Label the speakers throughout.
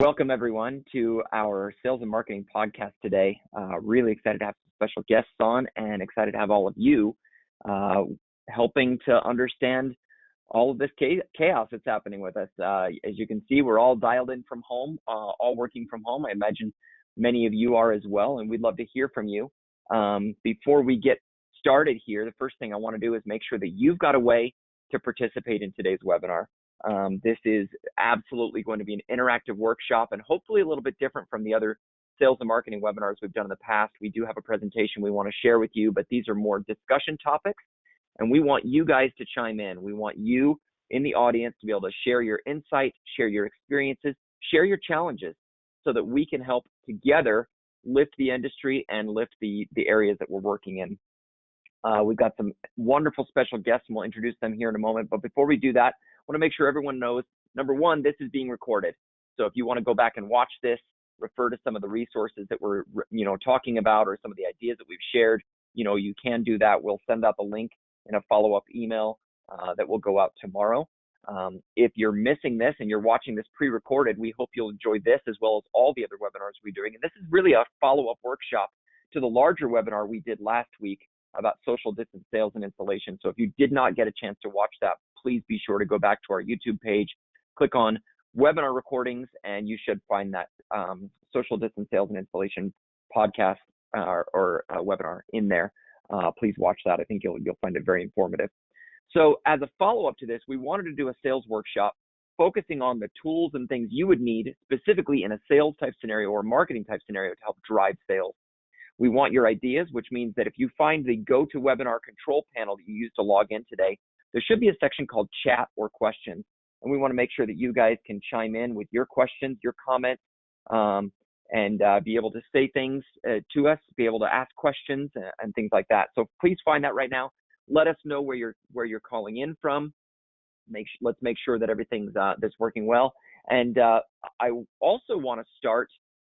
Speaker 1: Welcome, everyone, to our sales and marketing podcast today. Really excited to have some special guests on and excited to have all of you helping to understand all of this chaos that's happening with us. As you can see, we're all dialed in from home, all working from home. I imagine many of you are as well, and we'd love to hear from you. Before we get started here, the first thing I want to do is make sure that you've got a way to participate in today's webinar. This is absolutely going to be an interactive workshop and hopefully a little bit different from the other sales and marketing webinars we've done in the past. We do have a presentation we want to share with you, but these are more discussion topics, and we want you guys to chime in. We want you in the audience to be able to share your insight, share your experiences, share your challenges so that we can help together lift the industry and lift the areas that we're working in. We've got some wonderful special guests, and we'll introduce them here in a moment. But before we do that, I want to make sure everyone knows, number one, this is being recorded. So if you want to go back and watch this, refer to some of the resources that we're, talking about, or some of the ideas that we've shared, you can do that. We'll send out the link in a follow-up email that will go out tomorrow. If you're missing this and you're watching this pre-recorded, we hope you'll enjoy this as well as all the other webinars we're doing. And this is really a follow-up workshop to the larger webinar we did last week about social distance sales and installation. So if you did not get a chance to watch that, please be sure to go back to our YouTube page, click on webinar recordings, and you should find that social distance sales and installation podcast or webinar in there. Please watch that. I think you'll find it very informative. So as a follow-up to this, we wanted to do a sales workshop focusing on the tools and things you would need specifically in a sales type scenario or marketing type scenario to help drive sales. We want your ideas, which means that if you find the GoToWebinar control panel that you used to log in today, there should be a section called chat or questions. And we want to make sure that you guys can chime in with your questions, your comments, and be able to say things to us, be able to ask questions and things like that. So please find that right now. Let us know where you're calling in from. Let's make sure that everything's that's working well. And I also want to start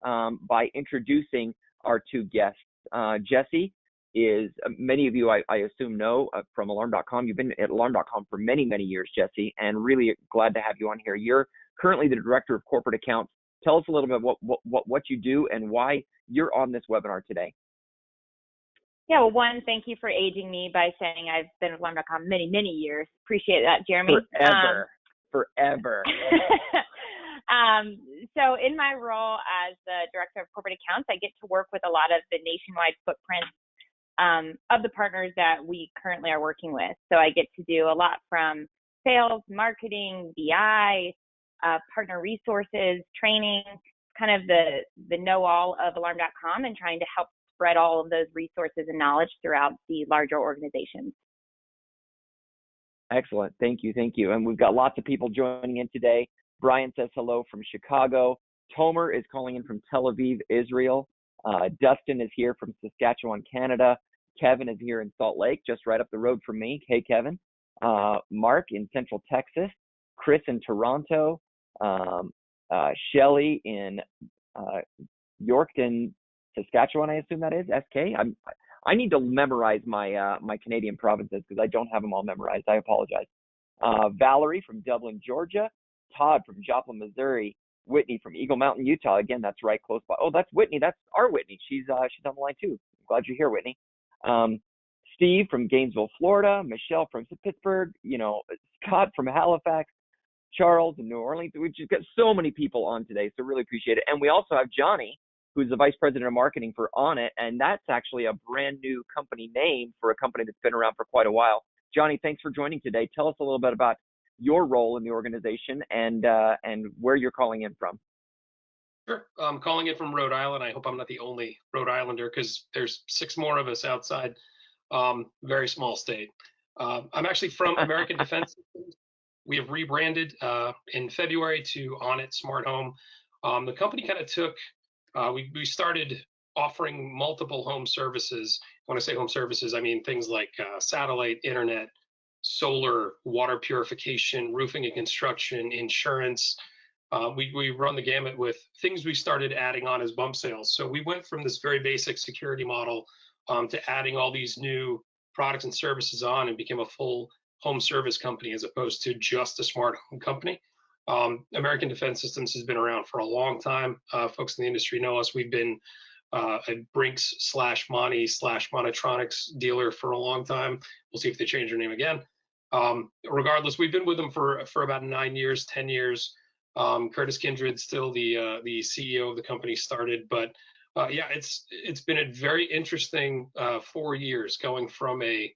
Speaker 1: by introducing our two guests. Jesse is, many of you I assume know from Alarm.com. You've been at Alarm.com for many, many years, Jesse, and really glad to have you on here. You're currently the Director of Corporate Accounts. Tell us a little bit about what you do and why you're on this webinar today.
Speaker 2: Yeah, well, one, thank you for aging me by saying I've been at Alarm.com many, many years. Appreciate that, Jeremy.
Speaker 1: Forever.
Speaker 2: So in my role as the Director of Corporate Accounts, I get to work with a lot of the nationwide footprints of the partners that we currently are working with. So I get to do a lot from sales, marketing, BI, partner resources, training, kind of the know-all of Alarm.com, and trying to help spread all of those resources and knowledge throughout the larger organizations.
Speaker 1: Excellent. Thank you. And we've got lots of people joining in today. Brian says hello from Chicago. Tomer is calling in from Tel Aviv, Israel. Dustin is here from Saskatchewan, Canada. Kevin is here in Salt Lake, just right up the road from me. Hey, Kevin. Mark in Central Texas. Chris in Toronto. Shelly in Yorkton, Saskatchewan, I assume that is, SK. I need to memorize my my Canadian provinces because I don't have them all memorized. I apologize. Valerie from Dublin, Georgia. Todd from Joplin, Missouri. Whitney from Eagle Mountain, Utah. Again, that's right close by. Oh, that's Whitney. That's our Whitney. She's on the line too. I'm glad you're here, Whitney. Steve from Gainesville, Florida. Michelle from Pittsburgh. Scott from Halifax. Charles in New Orleans. We've just got so many people on today, so really appreciate it. And we also have Johnny, who's the Vice President of Marketing for Onnit, and that's actually a brand new company name for a company that's been around for quite a while. Johnny, thanks for joining today. Tell us a little bit about your role in the organization and where you're calling in from.
Speaker 3: Sure. I'm calling in from Rhode Island. I hope I'm not the only Rhode Islander because there's 6 more of us outside. Very small state. I'm actually from American Defense Systems. We have rebranded in February to Onnit Smart Home. The company kind of took, we started offering multiple home services. When I say home services, I mean things like satellite, internet, solar, water purification, roofing and construction, insurance. We run the gamut with things we started adding on as bump sales. So we went from this very basic security model to adding all these new products and services on and became a full home service company as opposed to just a smart home company. American Defense Systems has been around for a long time. Folks in the industry know us. We've been a Brinks/Monty/Monotronics dealer for a long time. We'll see if they change their name again. Regardless, we've been with them for about 9 years, 10 years. Curtis Kindred, still the CEO of the company, started, but yeah, it's been a very interesting 4 years, going from a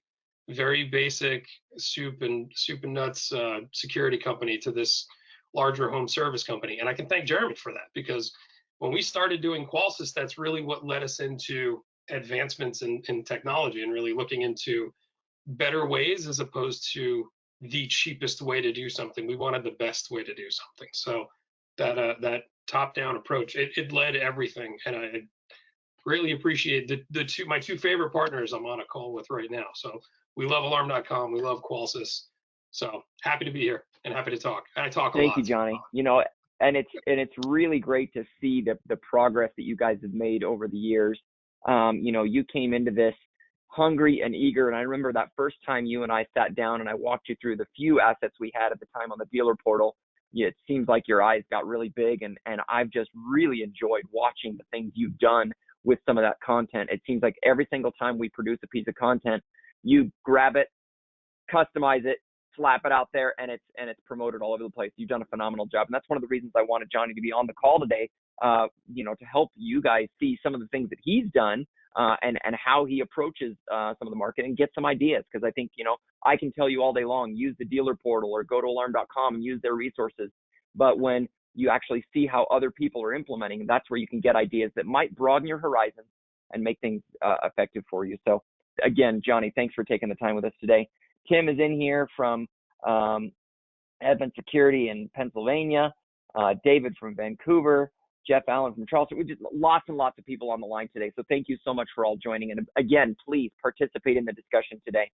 Speaker 3: very basic soup and nuts security company to this larger home service company. And I can thank Jeremy for that, because when we started doing Qolsys, that's really what led us into advancements in technology and really looking into better ways as opposed to the cheapest way to do something. We wanted the best way to do something. So that top-down approach, it led everything. And I greatly appreciate my two favorite partners I'm on a call with right now. So we love alarm.com. We love Qolsys. So happy to be here and happy to talk. I talk a lot.
Speaker 1: Thank you, Johnny. And it's really great to see the progress that you guys have made over the years. You came into this hungry and eager, and I remember that first time you and I sat down and I walked you through the few assets we had at the time on the dealer portal. It seems like your eyes got really big, and I've just really enjoyed watching the things you've done with some of that content. It seems like every single time we produce a piece of content, you grab it, customize it, slap it out there, and it's promoted all over the place. You've done a phenomenal job, and that's one of the reasons I wanted Johnny to be on the call today, to help you guys see some of the things that he's done and how he approaches some of the market and get some ideas. Because I think, I can tell you all day long, use the dealer portal or go to alarm.com and use their resources. But when you actually see how other people are implementing, that's where you can get ideas that might broaden your horizons and make things effective for you. So again, Johnny, thanks for taking the time with us today. Tim is in here from Advent Security in Pennsylvania, David from Vancouver, Jeff Allen from Charleston. We just lots and lots of people on the line today. So thank you so much for all joining. And again, please participate in the discussion today.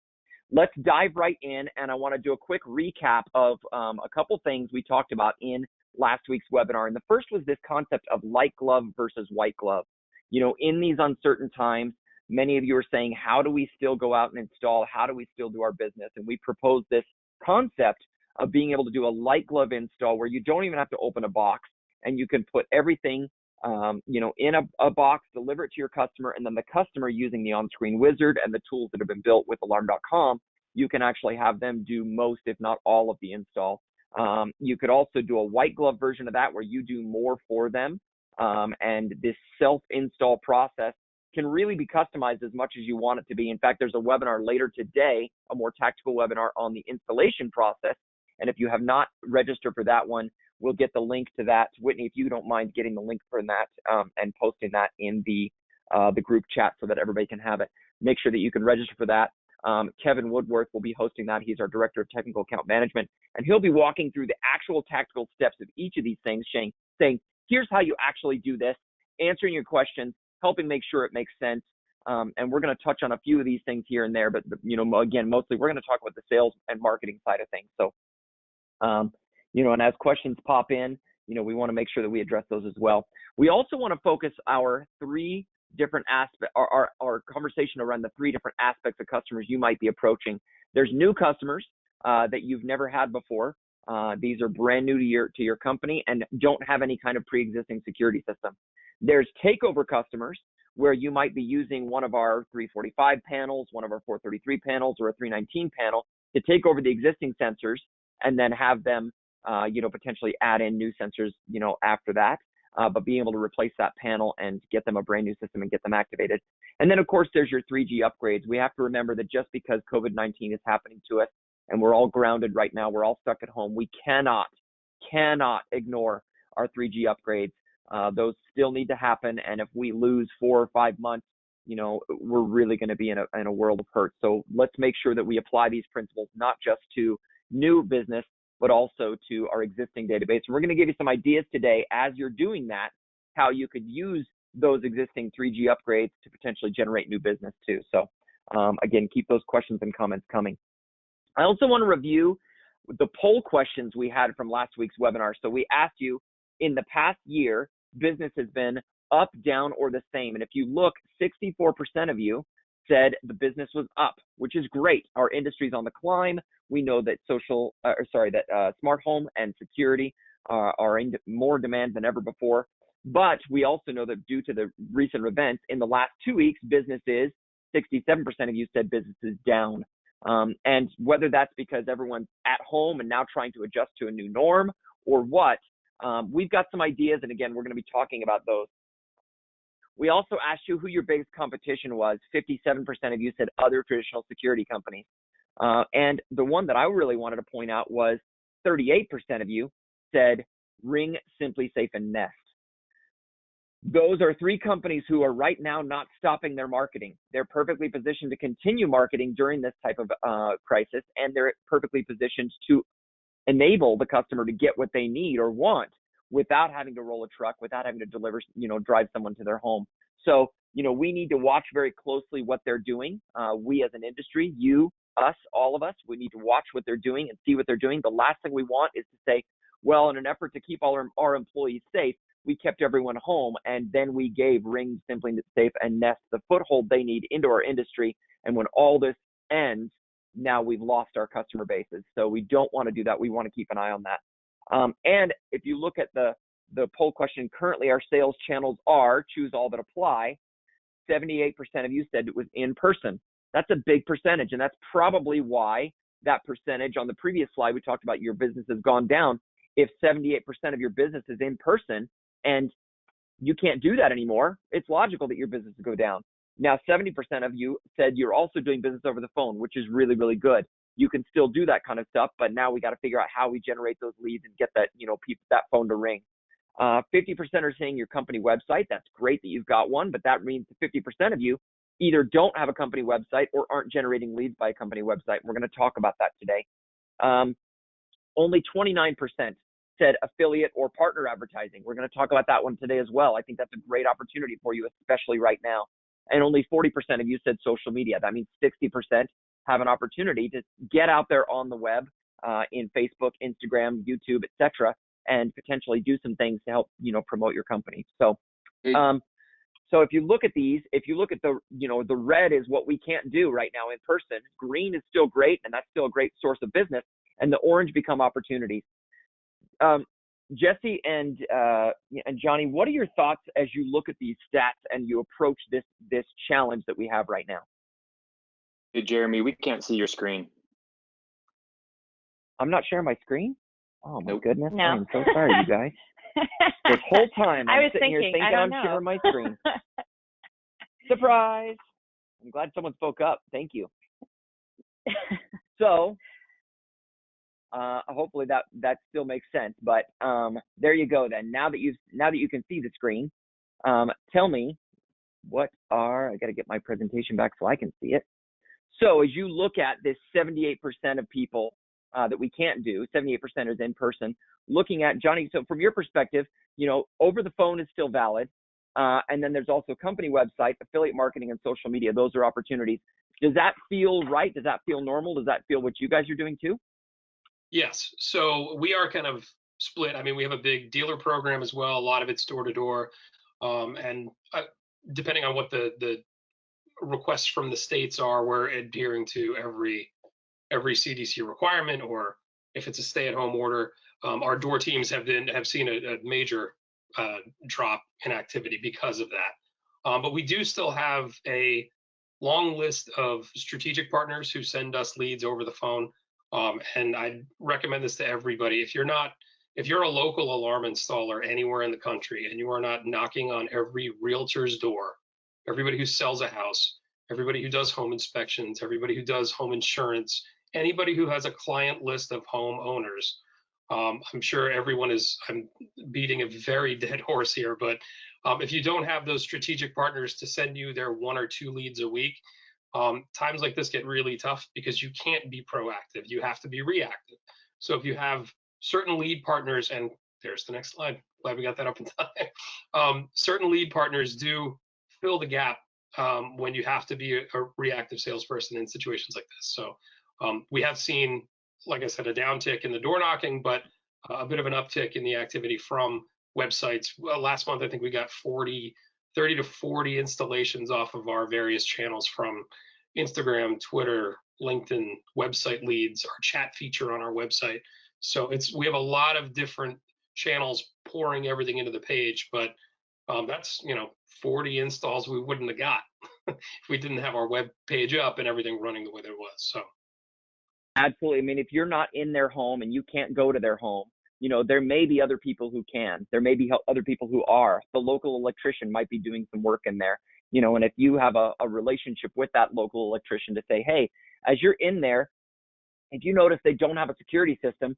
Speaker 1: Let's dive right in. And I want to do a quick recap of a couple things we talked about in last week's webinar. And the first was this concept of light glove versus white glove. In these uncertain times, many of you are saying, how do we still go out and install? How do we still do our business? And we proposed this concept of being able to do a light glove install where you don't even have to open a box, and you can put everything, in a box, deliver it to your customer, and then the customer, using the on-screen wizard and the tools that have been built with alarm.com, you can actually have them do most, if not all, of the install. You could also do a white glove version of that where you do more for them, and this self-install process can really be customized as much as you want it to be. In fact, there's a webinar later today, a more tactical webinar on the installation process. And if you have not registered for that one, we'll get the link to that. Whitney, if you don't mind getting the link for that and posting that in the group chat so that everybody can have it, make sure that you can register for that. Kevin Woodworth will be hosting that. He's our Director of Technical Account Management, and he'll be walking through the actual tactical steps of each of these things, saying, here's how you actually do this, answering your questions, helping make sure it makes sense. And we're going to touch on a few of these things here and there, but again, mostly we're going to talk about the sales and marketing side of things. So, and as questions pop in, we want to make sure that we address those as well. We also want to focus our three different aspects, our conversation around the three different aspects of customers you might be approaching. There's new customers that you've never had before. These are brand new to your company and don't have any kind of pre-existing security system. There's takeover customers where you might be using one of our 345 panels, one of our 433 panels, or a 319 panel to take over the existing sensors and then have them, potentially add in new sensors, after that, but being able to replace that panel and get them a brand new system and get them activated. And then, of course, there's your 3G upgrades. We have to remember that just because COVID-19 is happening to us and we're all grounded right now, we're all stuck at home, we cannot ignore our 3G upgrades. Those still need to happen. And if we lose 4 or 5 months, we're really going to be in a world of hurt. So let's make sure that we apply these principles, not just to new business, but also to our existing database. And we're going to give you some ideas today as you're doing that, how you could use those existing 3G upgrades to potentially generate new business too. So again, keep those questions and comments coming. I also want to review the poll questions we had from last week's webinar. So we asked you, in the past year, business has been up, down, or the same. And if you look, 64% of you said the business was up, which is great. Our industry's on the climb. We know that smart home and security are in more demand than ever before. But we also know that due to the recent events in the last 2 weeks, businesses, 67% of you said businesses down. And whether that's because everyone's at home and now trying to adjust to a new norm or what, we've got some ideas. And again, we're going to be talking about those. We also asked you who your biggest competition was. 57% of you said other traditional security companies. And the one that I really wanted to point out was 38% of you said Ring, Simply Safe, and Nest. Those are 3 companies who are right now not stopping their marketing. They're perfectly positioned to continue marketing during this type of crisis, and they're perfectly positioned to enable the customer to get what they need or want without having to roll a truck, without having to deliver, drive someone to their home. So, we need to watch very closely what they're doing. We as an industry, you, us, all of us, we need to watch what they're doing and see what they're doing. The last thing we want is to say, well, in an effort to keep all our employees safe, we kept everyone home, and then we gave Ring, Simply Safe, and Nest the foothold they need into our industry. And when all this ends, now we've lost our customer bases. So we don't want to do that. We want to keep an eye on that. And if you look at the poll question, currently our sales channels are choose all that apply. 78% of you said it was in person. That's a big percentage, and that's probably why that percentage on the previous slide we talked about your business has gone down. If 78% of your business is in person and you can't do that anymore, it's logical that your business will go down. Now, 70% of you said you're also doing business over the phone, which is really, really good. You can still do that kind of stuff, but now we got to figure out how we generate those leads and get that, that phone to ring. 50% are saying your company website. That's great that you've got one, but that means 50% of you either don't have a company website or aren't generating leads by a company website. We're going to talk about that today. Only 29% said affiliate or partner advertising. We're going to talk about that one today as well. I think that's a great opportunity for you, especially right now. And only 40% of you said social media. That means 60% have an opportunity to get out there on the web, in Facebook, Instagram, YouTube, etc., and potentially do some things to help, promote your company. So, so if you look at these, if you look at the, the red is what we can't do right now in person. Green is still great, and that's still a great source of business. And the orange become opportunities. Jesse and Johnny, what are your thoughts as you look at these stats and you approach this challenge that we have right now?
Speaker 4: Hey, Jeremy, we can't see your screen.
Speaker 1: I'm not sharing my screen? Oh, my goodness.
Speaker 2: No.
Speaker 1: I'm so sorry, you guys. This whole time I'm sitting here thinking I'm sharing my screen. Surprise. I'm glad someone spoke up. Thank you. So hopefully that still makes sense. But there you go then. Now that you can see the screen, tell me I got to get my presentation back so I can see it. So as you look at this 78% of people that we can't do, 78% is in person, looking at Johnny, so from your perspective, over the phone is still valid. And then there's also company website, affiliate marketing, and social media. Those are opportunities. Does that feel right? Does that feel normal? Does that feel what you guys are doing too?
Speaker 3: Yes. So we are kind of split. I mean, we have a big dealer program as well. A lot of it's door to door. And depending on what the requests from the states are, we're adhering to every CDC requirement, or if it's a stay-at-home order. Our door teams have seen a major drop in activity because of that. But we do still have a long list of strategic partners who send us leads over the phone. And I recommend this to everybody. If you're a local alarm installer anywhere in the country and you are not knocking on every realtor's door, everybody who sells a house, everybody who does home inspections, everybody who does home insurance, anybody who has a client list of home owners, I'm sure I'm beating a very dead horse here, but if you don't have those strategic partners to send you their 1 or 2 leads a week, times like this get really tough because you can't be proactive. You have to be reactive. So if you have certain lead partners, and there's the next slide, glad we got that up in time. Certain lead partners do fill the gap when you have to be a reactive salesperson in situations like this. So we have seen, like I said, a downtick in the door knocking, but a bit of an uptick in the activity from websites. Well, last month, I think we got 40 30 to 40 installations off of our various channels, from Instagram, Twitter, LinkedIn, website leads, our chat feature on our website. So we have a lot of different channels pouring everything into the page, but that's 40 installs we wouldn't have got if we didn't have our web page up and everything running the way that it was. So
Speaker 1: absolutely. I mean, if you're not in their home and you can't go to their home, there may be other people who can. There may be other people who are. The local electrician might be doing some work in there, and if you have a relationship with that local electrician to say, hey, as you're in there, if you notice they don't have a security system,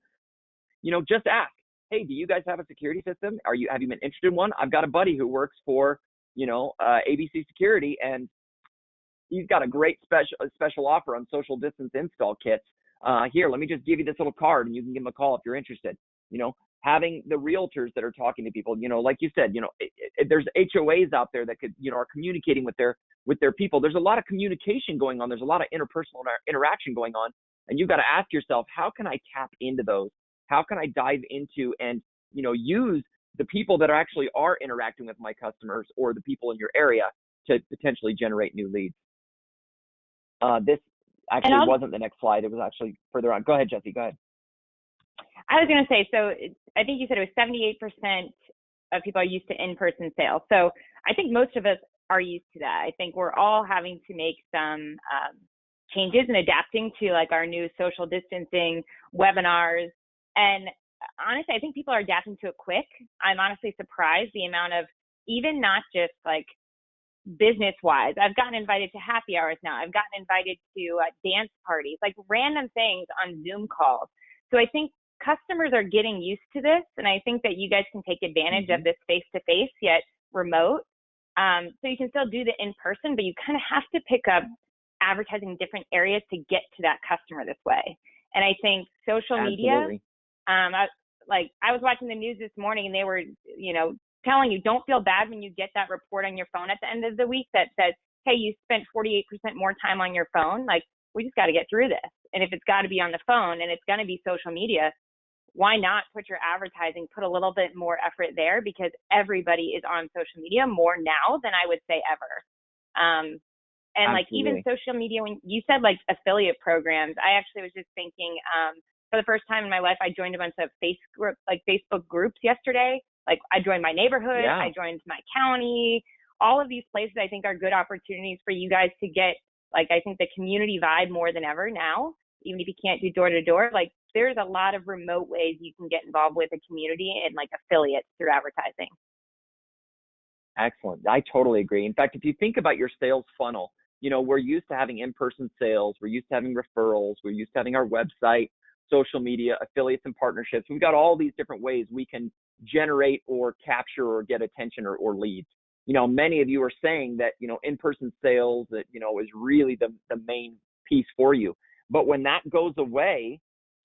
Speaker 1: just ask, hey, do you guys have a security system? Have you been interested in one? I've got a buddy who works for, ABC Security, and he's got a great special offer on social distance install kits. Here, let me just give you this little card, and you can give them a call if you're interested. Having the realtors that are talking to people, like you said, there's HOAs out there that could, are communicating with their people. There's a lot of communication going on. There's a lot of interpersonal interaction going on, and you've got to ask yourself, how can I tap into those? How can I dive into and, use the people that actually are interacting with my customers or the people in your area to potentially generate new leads? This actually wasn't the next slide. It was actually further on. Go ahead, Jesse. Go ahead.
Speaker 2: I was going to say, so I think you said it was 78% of people are used to in-person sales. So I think most of us are used to that. I think we're all having to make some changes and adapting to like our new social distancing webinars. And honestly, I think people are adapting to it quick. I'm honestly surprised the amount of, even not just like business-wise, I've gotten invited to happy hours now. I've gotten invited to dance parties, like random things on Zoom calls. So I think customers are getting used to this, and I think that you guys can take advantage of this face-to-face yet remote. So you can still do the in-person, but you kind of have to pick up advertising different areas to get to that customer this way. And I think social media, I was watching the news this morning, and they were, telling you, don't feel bad when you get that report on your phone at the end of the week that says, hey, you spent 48% more time on your phone. Like, we just got to get through this. And if it's got to be on the phone and it's going to be social media, why not put your advertising, put a little bit more effort there, because everybody is on social media more now than I would say ever. And
Speaker 1: Absolutely.
Speaker 2: Like even social media, when you said like affiliate programs, I actually was just thinking, for the first time in my life, I joined a bunch of Facebook groups yesterday. Like I joined my neighborhood, I joined my county, all of these places I think are good opportunities for you guys to get, like, I think the community vibe more than ever now, even if you can't do door to door, like there's a lot of remote ways you can get involved with the community and like affiliates through advertising.
Speaker 1: Excellent. I totally agree. In fact, if you think about your sales funnel, we're used to having in-person sales. We're used to having referrals. We're used to having our website, social media, affiliates, and partnerships. We've got all these different ways we can generate or capture or get attention or leads. Many of you are saying that, in-person sales, that, is really the main piece for you. But when that goes away,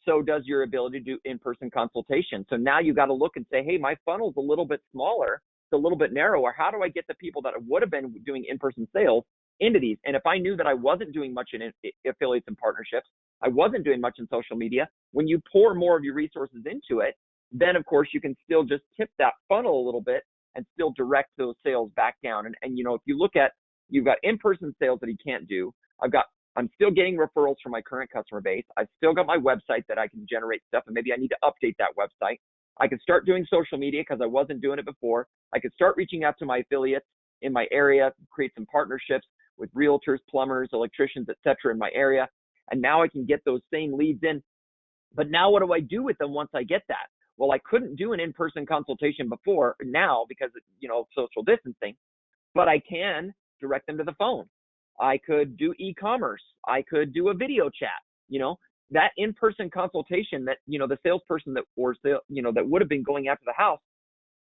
Speaker 1: so does your ability to do in-person consultation. So now you got to look and say, hey, my funnel's a little bit smaller, it's a little bit narrower. How do I get the people that would have been doing in-person sales into these? And if I knew that I wasn't doing much in affiliates and partnerships, I wasn't doing much in social media, when you pour more of your resources into it, then of course you can still just tip that funnel a little bit and still direct those sales back down. And if you look at, you've got in-person sales that he can't do. I'm still getting referrals from my current customer base. I've still got my website that I can generate stuff, and maybe I need to update that website. I can start doing social media because I wasn't doing it before. I could start reaching out to my affiliates in my area, create some partnerships with realtors, plumbers, electricians, etc. in my area. And now I can get those same leads in. But now what do I do with them once I get that? Well, I couldn't do an in-person consultation before now because of social distancing, but I can direct them to the phone. I could do e-commerce. I could do a video chat. That in-person consultation that, the salesperson that would have been going after the house,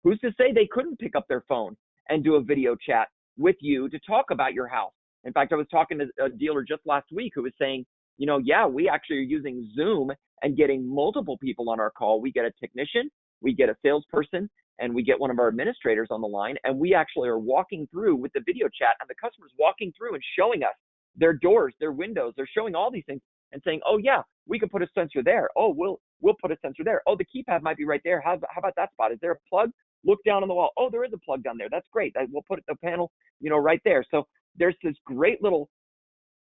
Speaker 1: who's to say they couldn't pick up their phone and do a video chat with you to talk about your house? In fact, I was talking to a dealer just last week who was saying, we actually are using Zoom and getting multiple people on our call. We get a technician, we get a salesperson, and we get one of our administrators on the line, and we actually are walking through with the video chat, and the customer's walking through and showing us their doors, their windows. They're showing all these things and saying, oh yeah, we could put a sensor there. Oh, we'll put a sensor there. Oh, the keypad might be right there. How about that spot? Is there a plug? look down on the wall. Oh, there is a plug down there. That's great. We'll put the panel, right there. So there's this great little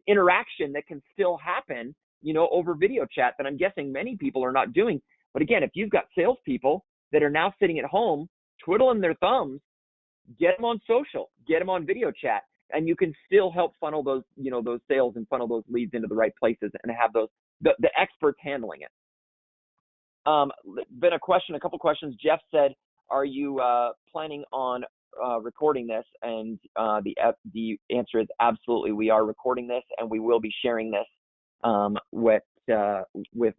Speaker 1: interaction that can still happen, over video chat that I'm guessing many people are not doing. But again, if you've got salespeople that are now sitting at home twiddling their thumbs, get them on social, get them on video chat, and you can still help funnel those, those sales and funnel those leads into the right places and have those the experts handling it. Been a couple questions. Jeff said, "Are you planning on recording this?" And the answer is absolutely. We are recording this, and we will be sharing this with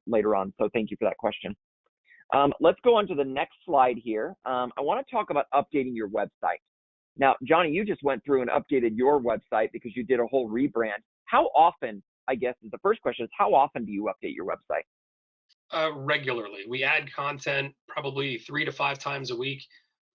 Speaker 1: later on. So thank you for that question. Let's go on to the next slide here. I want to talk about updating your website. Now, Johnny, you just went through and updated your website because you did a whole rebrand. How often, I guess, is the first question, is how often do you update your website?
Speaker 3: Regularly. We add content probably 3 to 5 times a week.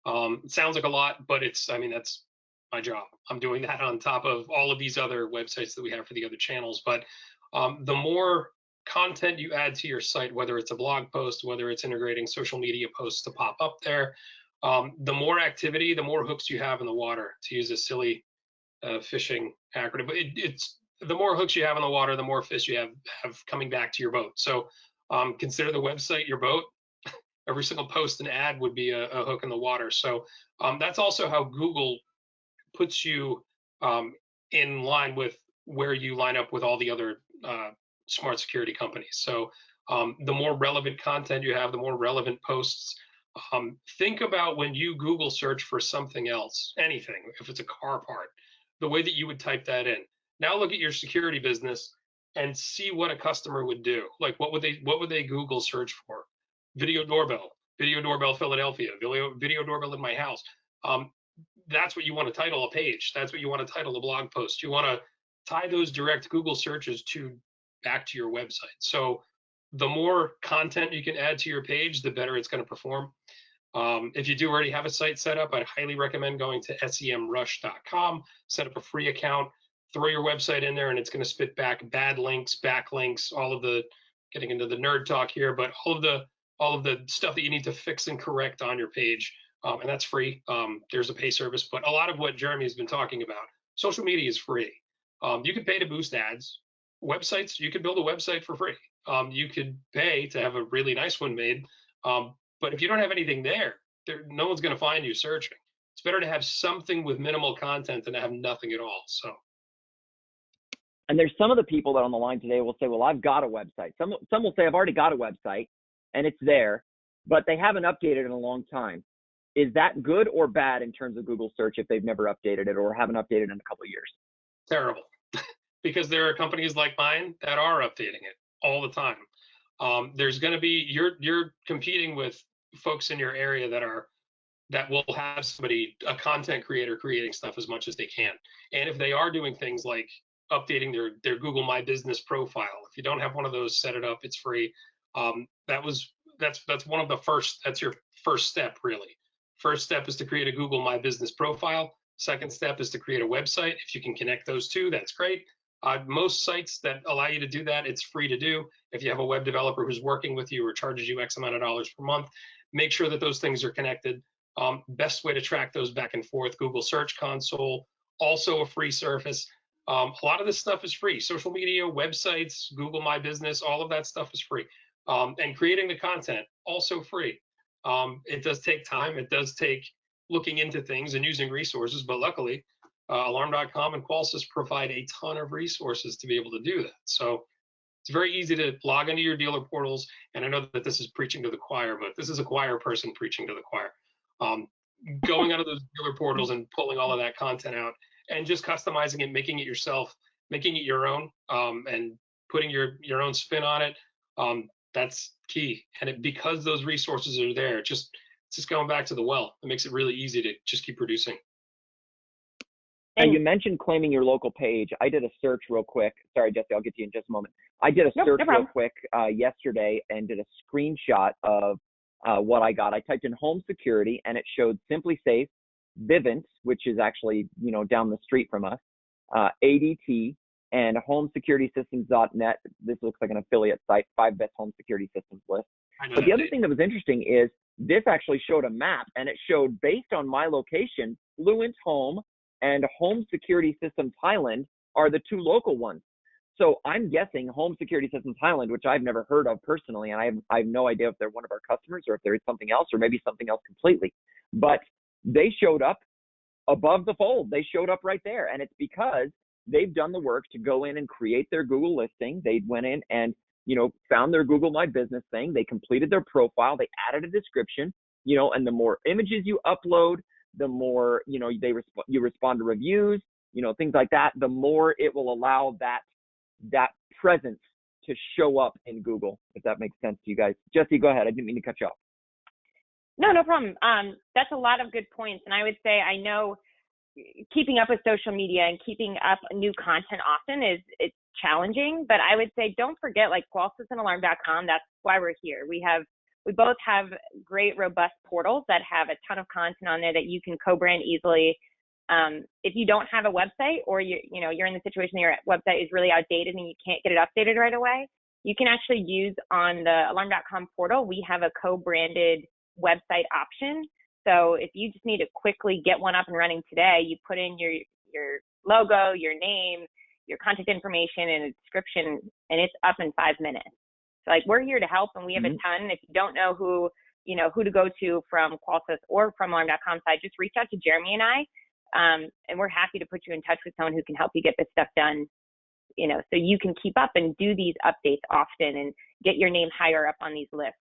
Speaker 3: It sounds like a lot, but that's my job. I'm doing that on top of all of these other websites that we have for the other channels. But the more content you add to your site, whether it's a blog post, whether it's integrating social media posts to pop up there, the more activity, the more hooks you have in the water, to use a silly fishing acronym. But it's the more hooks you have in the water, the more fish you have coming back to your boat. So consider the website your boat. Every single post and ad would be a hook in the water. So that's also how Google puts you in line with where you line up with all the other smart security companies. So the more relevant content you have, the more relevant posts. Think about when you Google search for something else, anything, if it's a car part, the way that you would type that in. Now look at your security business and see what a customer would do. Like what would they Google search for? Video doorbell Philadelphia, video doorbell in my house. That's what you want to title a page. That's what you want to title a blog post. You want to tie those direct Google searches back to your website. So the more content you can add to your page, the better it's going to perform. If you do already have a site set up, I'd highly recommend going to semrush.com, set up a free account, throw your website in there, and it's going to spit back bad links, backlinks, all of the, getting into the nerd talk here, but all of the stuff that you need to fix and correct on your page. And that's free. There's a pay service, but a lot of what Jeremy has been talking about, social media is free. You can pay to boost ads. Websites, you can build a website for free. You could pay to have a really nice one made. But if you don't have anything there, no one's going to find you searching. It's better to have something with minimal content than to have nothing at all. So.
Speaker 1: And there's some of the people that on the line today will say, well, I've got a website. Some will say, I've already got a website and it's there, but they haven't updated in a long time. Is that good or bad in terms of Google search if they've never updated it or haven't updated in a couple of years?
Speaker 3: Terrible, because there are companies like mine that are updating it all the time. There's going to be, you're competing with folks in your area that will have a content creator creating stuff as much as they can. And if they are doing things like updating their Google My Business profile, if you don't have one of those, set it up. It's free. That's one of the first. That's your first step, really. First step is to create a Google My Business profile. Second step is to create a website. If you can connect those two, that's great. Most sites that allow you to do that, it's free to do. If you have a web developer who's working with you or charges you X amount of dollars per month, make sure that those things are connected. Best way to track those back and forth, Google Search Console, also a free service. A lot of this stuff is free. Social media, websites, Google My Business, all of that stuff is free. And creating the content, also free. It does take time. It does take looking into things and using resources, but luckily, alarm.com and Qolsys provide a ton of resources to be able to do that. So it's very easy to log into your dealer portals. And I know that this is preaching to the choir, but this is a choir person preaching to the choir. Going out of those dealer portals and pulling all of that content out and just customizing it, making it yourself, making it your own, and putting your own spin on it. That's key. And because those resources are there, it's just going back to the well. It makes it really easy to just keep producing.
Speaker 1: And you mentioned claiming your local page. I did a search real quick. Sorry, Jesse, I'll get to you in just a moment. I did a search real quick yesterday and did a screenshot of what I got. I typed in home security and it showed Simply Safe, Vivint, which is actually, down the street from us, ADT, and homesecuritysystems.net. This looks like an affiliate site, 5 best home security systems list. But the other thing that was interesting is this actually showed a map, and it showed, based on my location, Fluent Home and Home Security Systems Thailand are the two local ones. So I'm guessing Home Security Systems Thailand, which I've never heard of personally, and I have no idea if they're one of our customers or if there is something else, or maybe something else completely. But they showed up above the fold. They showed up right there, and it's because they've done the work to go in and create their Google listing. They went in and, you know, found their Google My Business thing. They completed their profile. They added a description, you know, and the more images you upload, the more, you know, you respond to reviews, you know, things like that, the more it will allow that presence to show up in Google, if that makes sense to you guys. Jesse, go ahead. I didn't mean to cut you off.
Speaker 2: No problem. That's a lot of good points. And I would say, I know keeping up with social media and keeping up new content often it's challenging, but I would say don't forget, like, Qolsys and alarm.com, that's why we're here. We both have great, robust portals that have a ton of content on there that you can co-brand easily. If you don't have a website, or you're in the situation that your website is really outdated and you can't get it updated right away, you can actually use on the alarm.com portal, we have a co-branded website option. So if you just need to quickly get one up and running today, you put in your logo, your name, your contact information, and a description, and it's up in 5 minutes. So, like, we're here to help, and we have a ton. If you don't know who to go to from Qolsys or from alarm.com side, just reach out to Jeremy and I, and we're happy to put you in touch with someone who can help you get this stuff done, you know, so you can keep up and do these updates often and get your name higher up on these lists.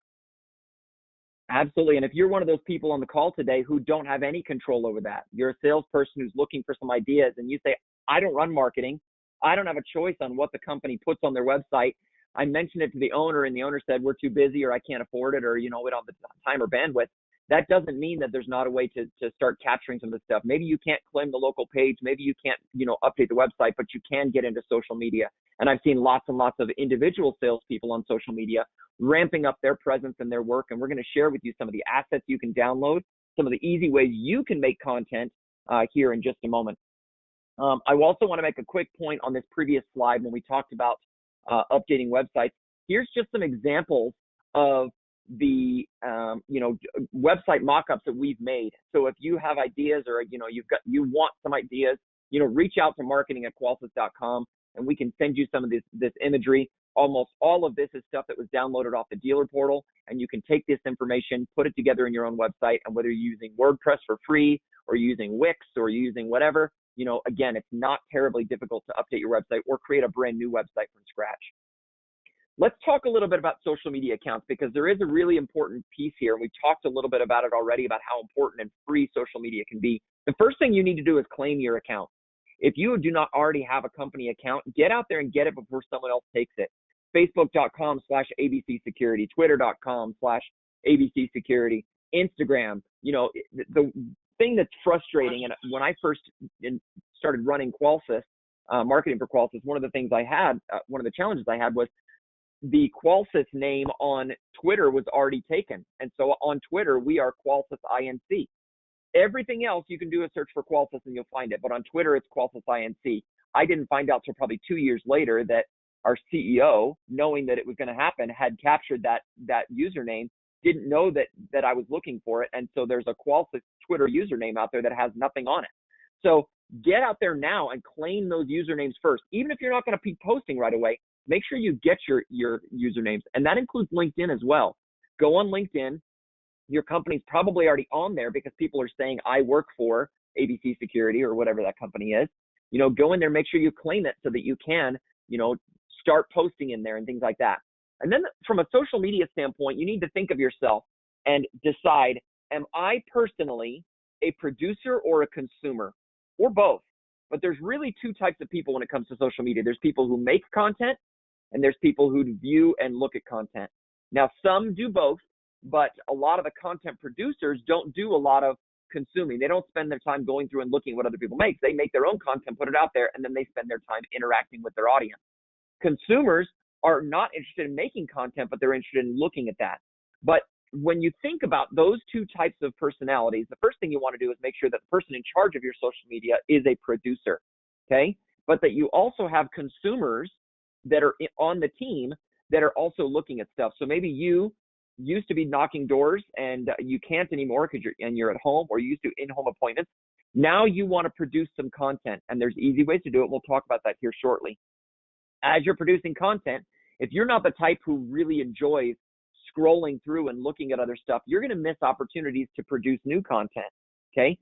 Speaker 1: Absolutely. And if you're one of those people on the call today who don't have any control over that, you're a salesperson who's looking for some ideas, and you say, I don't run marketing, I don't have a choice on what the company puts on their website. I mentioned it to the owner, and the owner said, we're too busy, or I can't afford it, or, you know, we don't have the time or bandwidth. That doesn't mean that there's not a way to start capturing some of this stuff. Maybe you can't claim the local page. Maybe you can't, you know, update the website, but you can get into social media. And I've seen lots and lots of individual salespeople on social media ramping up their presence and their work. And we're going to share with you some of the assets you can download, some of the easy ways you can make content here in just a moment. I also want to make a quick point on this previous slide when we talked about updating websites. Here's just some examples of the website mock-ups that we've made. So if you have ideas, or you want some ideas, reach out to marketing@qolsys.com, and we can send you some of this imagery. Almost all of this is stuff that was downloaded off the dealer portal, and you can take this information, put it together in your own website. And whether you're using WordPress for free, or using Wix, or using whatever, again, it's not terribly difficult to update your website or create a brand new website from scratch. Let's talk a little bit about social media accounts, because there is a really important piece here. And we talked a little bit about it already, about how important and free social media can be. The first thing you need to do is claim your account. If you do not already have a company account, get out there and get it before someone else takes it. Facebook.com/ABC Security, Twitter.com/ABC Security, Instagram. The thing that's frustrating, and when I first started running Qolsys, marketing for Qolsys, one of the things I had, one of the challenges I had was the Qolsys name on Twitter was already taken. And so on Twitter, we are Qolsys INC. Everything else you can do a search for Qolsys and you'll find it. But on Twitter, it's Qolsys INC. I didn't find out till probably 2 years later that our CEO, knowing that it was going to happen, had captured that username, didn't know that I was looking for it. And so there's a Qolsys Twitter username out there that has nothing on it. So get out there now and claim those usernames first. Even if you're not going to be posting right away, make sure you get your usernames. And that includes LinkedIn as well. Go on LinkedIn. Your company's probably already on there because people are saying, I work for ABC Security or whatever that company is. Go in there, make sure you claim it so that you can, start posting in there and things like that. And then from a social media standpoint, you need to think of yourself and decide, am I personally a producer or a consumer, or both? But there's really two types of people when it comes to social media. There's people who make content, and there's people who view and look at content. Now, some do both, but a lot of the content producers don't do a lot of consuming. They don't spend their time going through and looking at what other people make. They make their own content, put it out there, and then they spend their time interacting with their audience. Consumers are not interested in making content, but they're interested in looking at that. But when you think about those two types of personalities, the first thing you want to do is make sure that the person in charge of your social media is a producer, okay? But that you also have consumers that are on the team that are also looking at stuff. So maybe you used to be knocking doors and you can't anymore because you're at home, or you used to in-home appointments. Now you want to produce some content, and there's easy ways to do it. We'll talk about that here shortly. As you're producing content, if you're not the type who really enjoys scrolling through and looking at other stuff, you're going to miss opportunities to produce new content. Okay.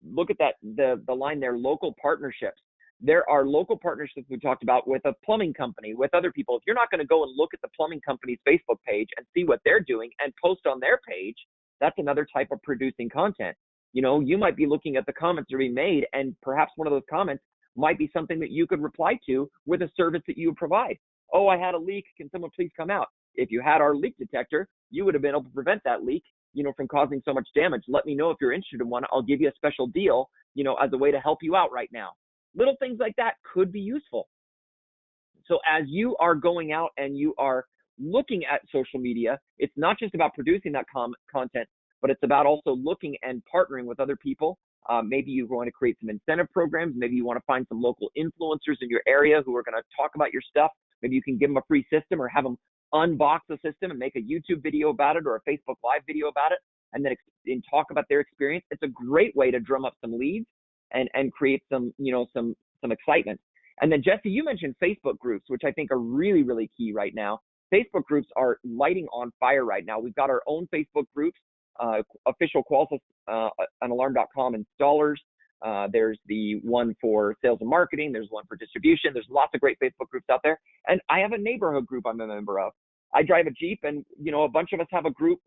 Speaker 1: Look at that, the line there, local partnerships. There are local partnerships we talked about with a plumbing company, with other people. If you're not going to go and look at the plumbing company's Facebook page and see what they're doing and post on their page, that's another type of producing content. You know, you might be looking at the comments that are being made, and perhaps one of those comments might be something that you could reply to with a service that you provide. Oh, I had a leak. Can someone please come out? If you had our leak detector, you would have been able to prevent that leak, you know, from causing so much damage. Let me know if you're interested in one. I'll give you a special deal, you know, as a way to help you out right now. Little things like that could be useful. So as you are going out and you are looking at social media, it's not just about producing that content, but it's about also looking and partnering with other people. Maybe you want to create some incentive programs. Maybe you want to find some local influencers in your area who are going to talk about your stuff. Maybe you can give them a free system, or have them unbox the system and make a YouTube video about it, or a Facebook Live video about it, and then talk about their experience. It's a great way to drum up some leads and create some, you know, some excitement. And then Jesse, you mentioned Facebook groups, which I think are really, really key right now. Facebook groups are lighting on fire right now. We've got our own Facebook groups, official Qolsys and alarm.com installers. There's the one for sales and marketing. There's one for distribution. There's lots of great Facebook groups out there. And I have a neighborhood group I'm a member of. I drive a Jeep, and, you know, a bunch of us have a group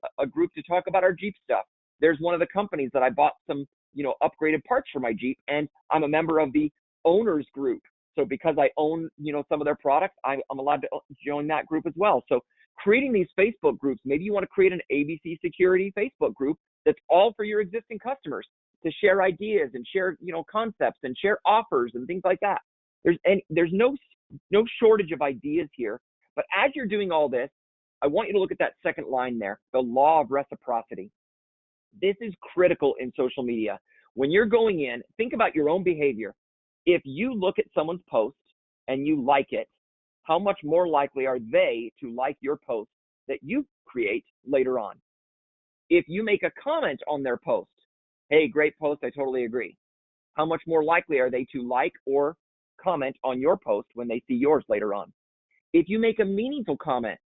Speaker 1: to talk about our Jeep stuff. There's one of the companies that I bought some, you know, upgraded parts for my Jeep, and I'm a member of the owners group. So because I own, you know, some of their products, I'm allowed to join that group as well. So creating these Facebook groups, maybe you want to create an ABC Security Facebook group that's all for your existing customers to share ideas and share, you know, concepts and share offers and things like that. There's no shortage of ideas here. But as you're doing all this, I want you to look at that second line there, the law of reciprocity. This is critical in social media. When you're going in, think about your own behavior. If you look at someone's post and you like it, how much more likely are they to like your post that you create later on? If you make a comment on their post, hey, great post, I totally agree, how much more likely are they to like or comment on your post when they see yours later on? If you make a meaningful comment,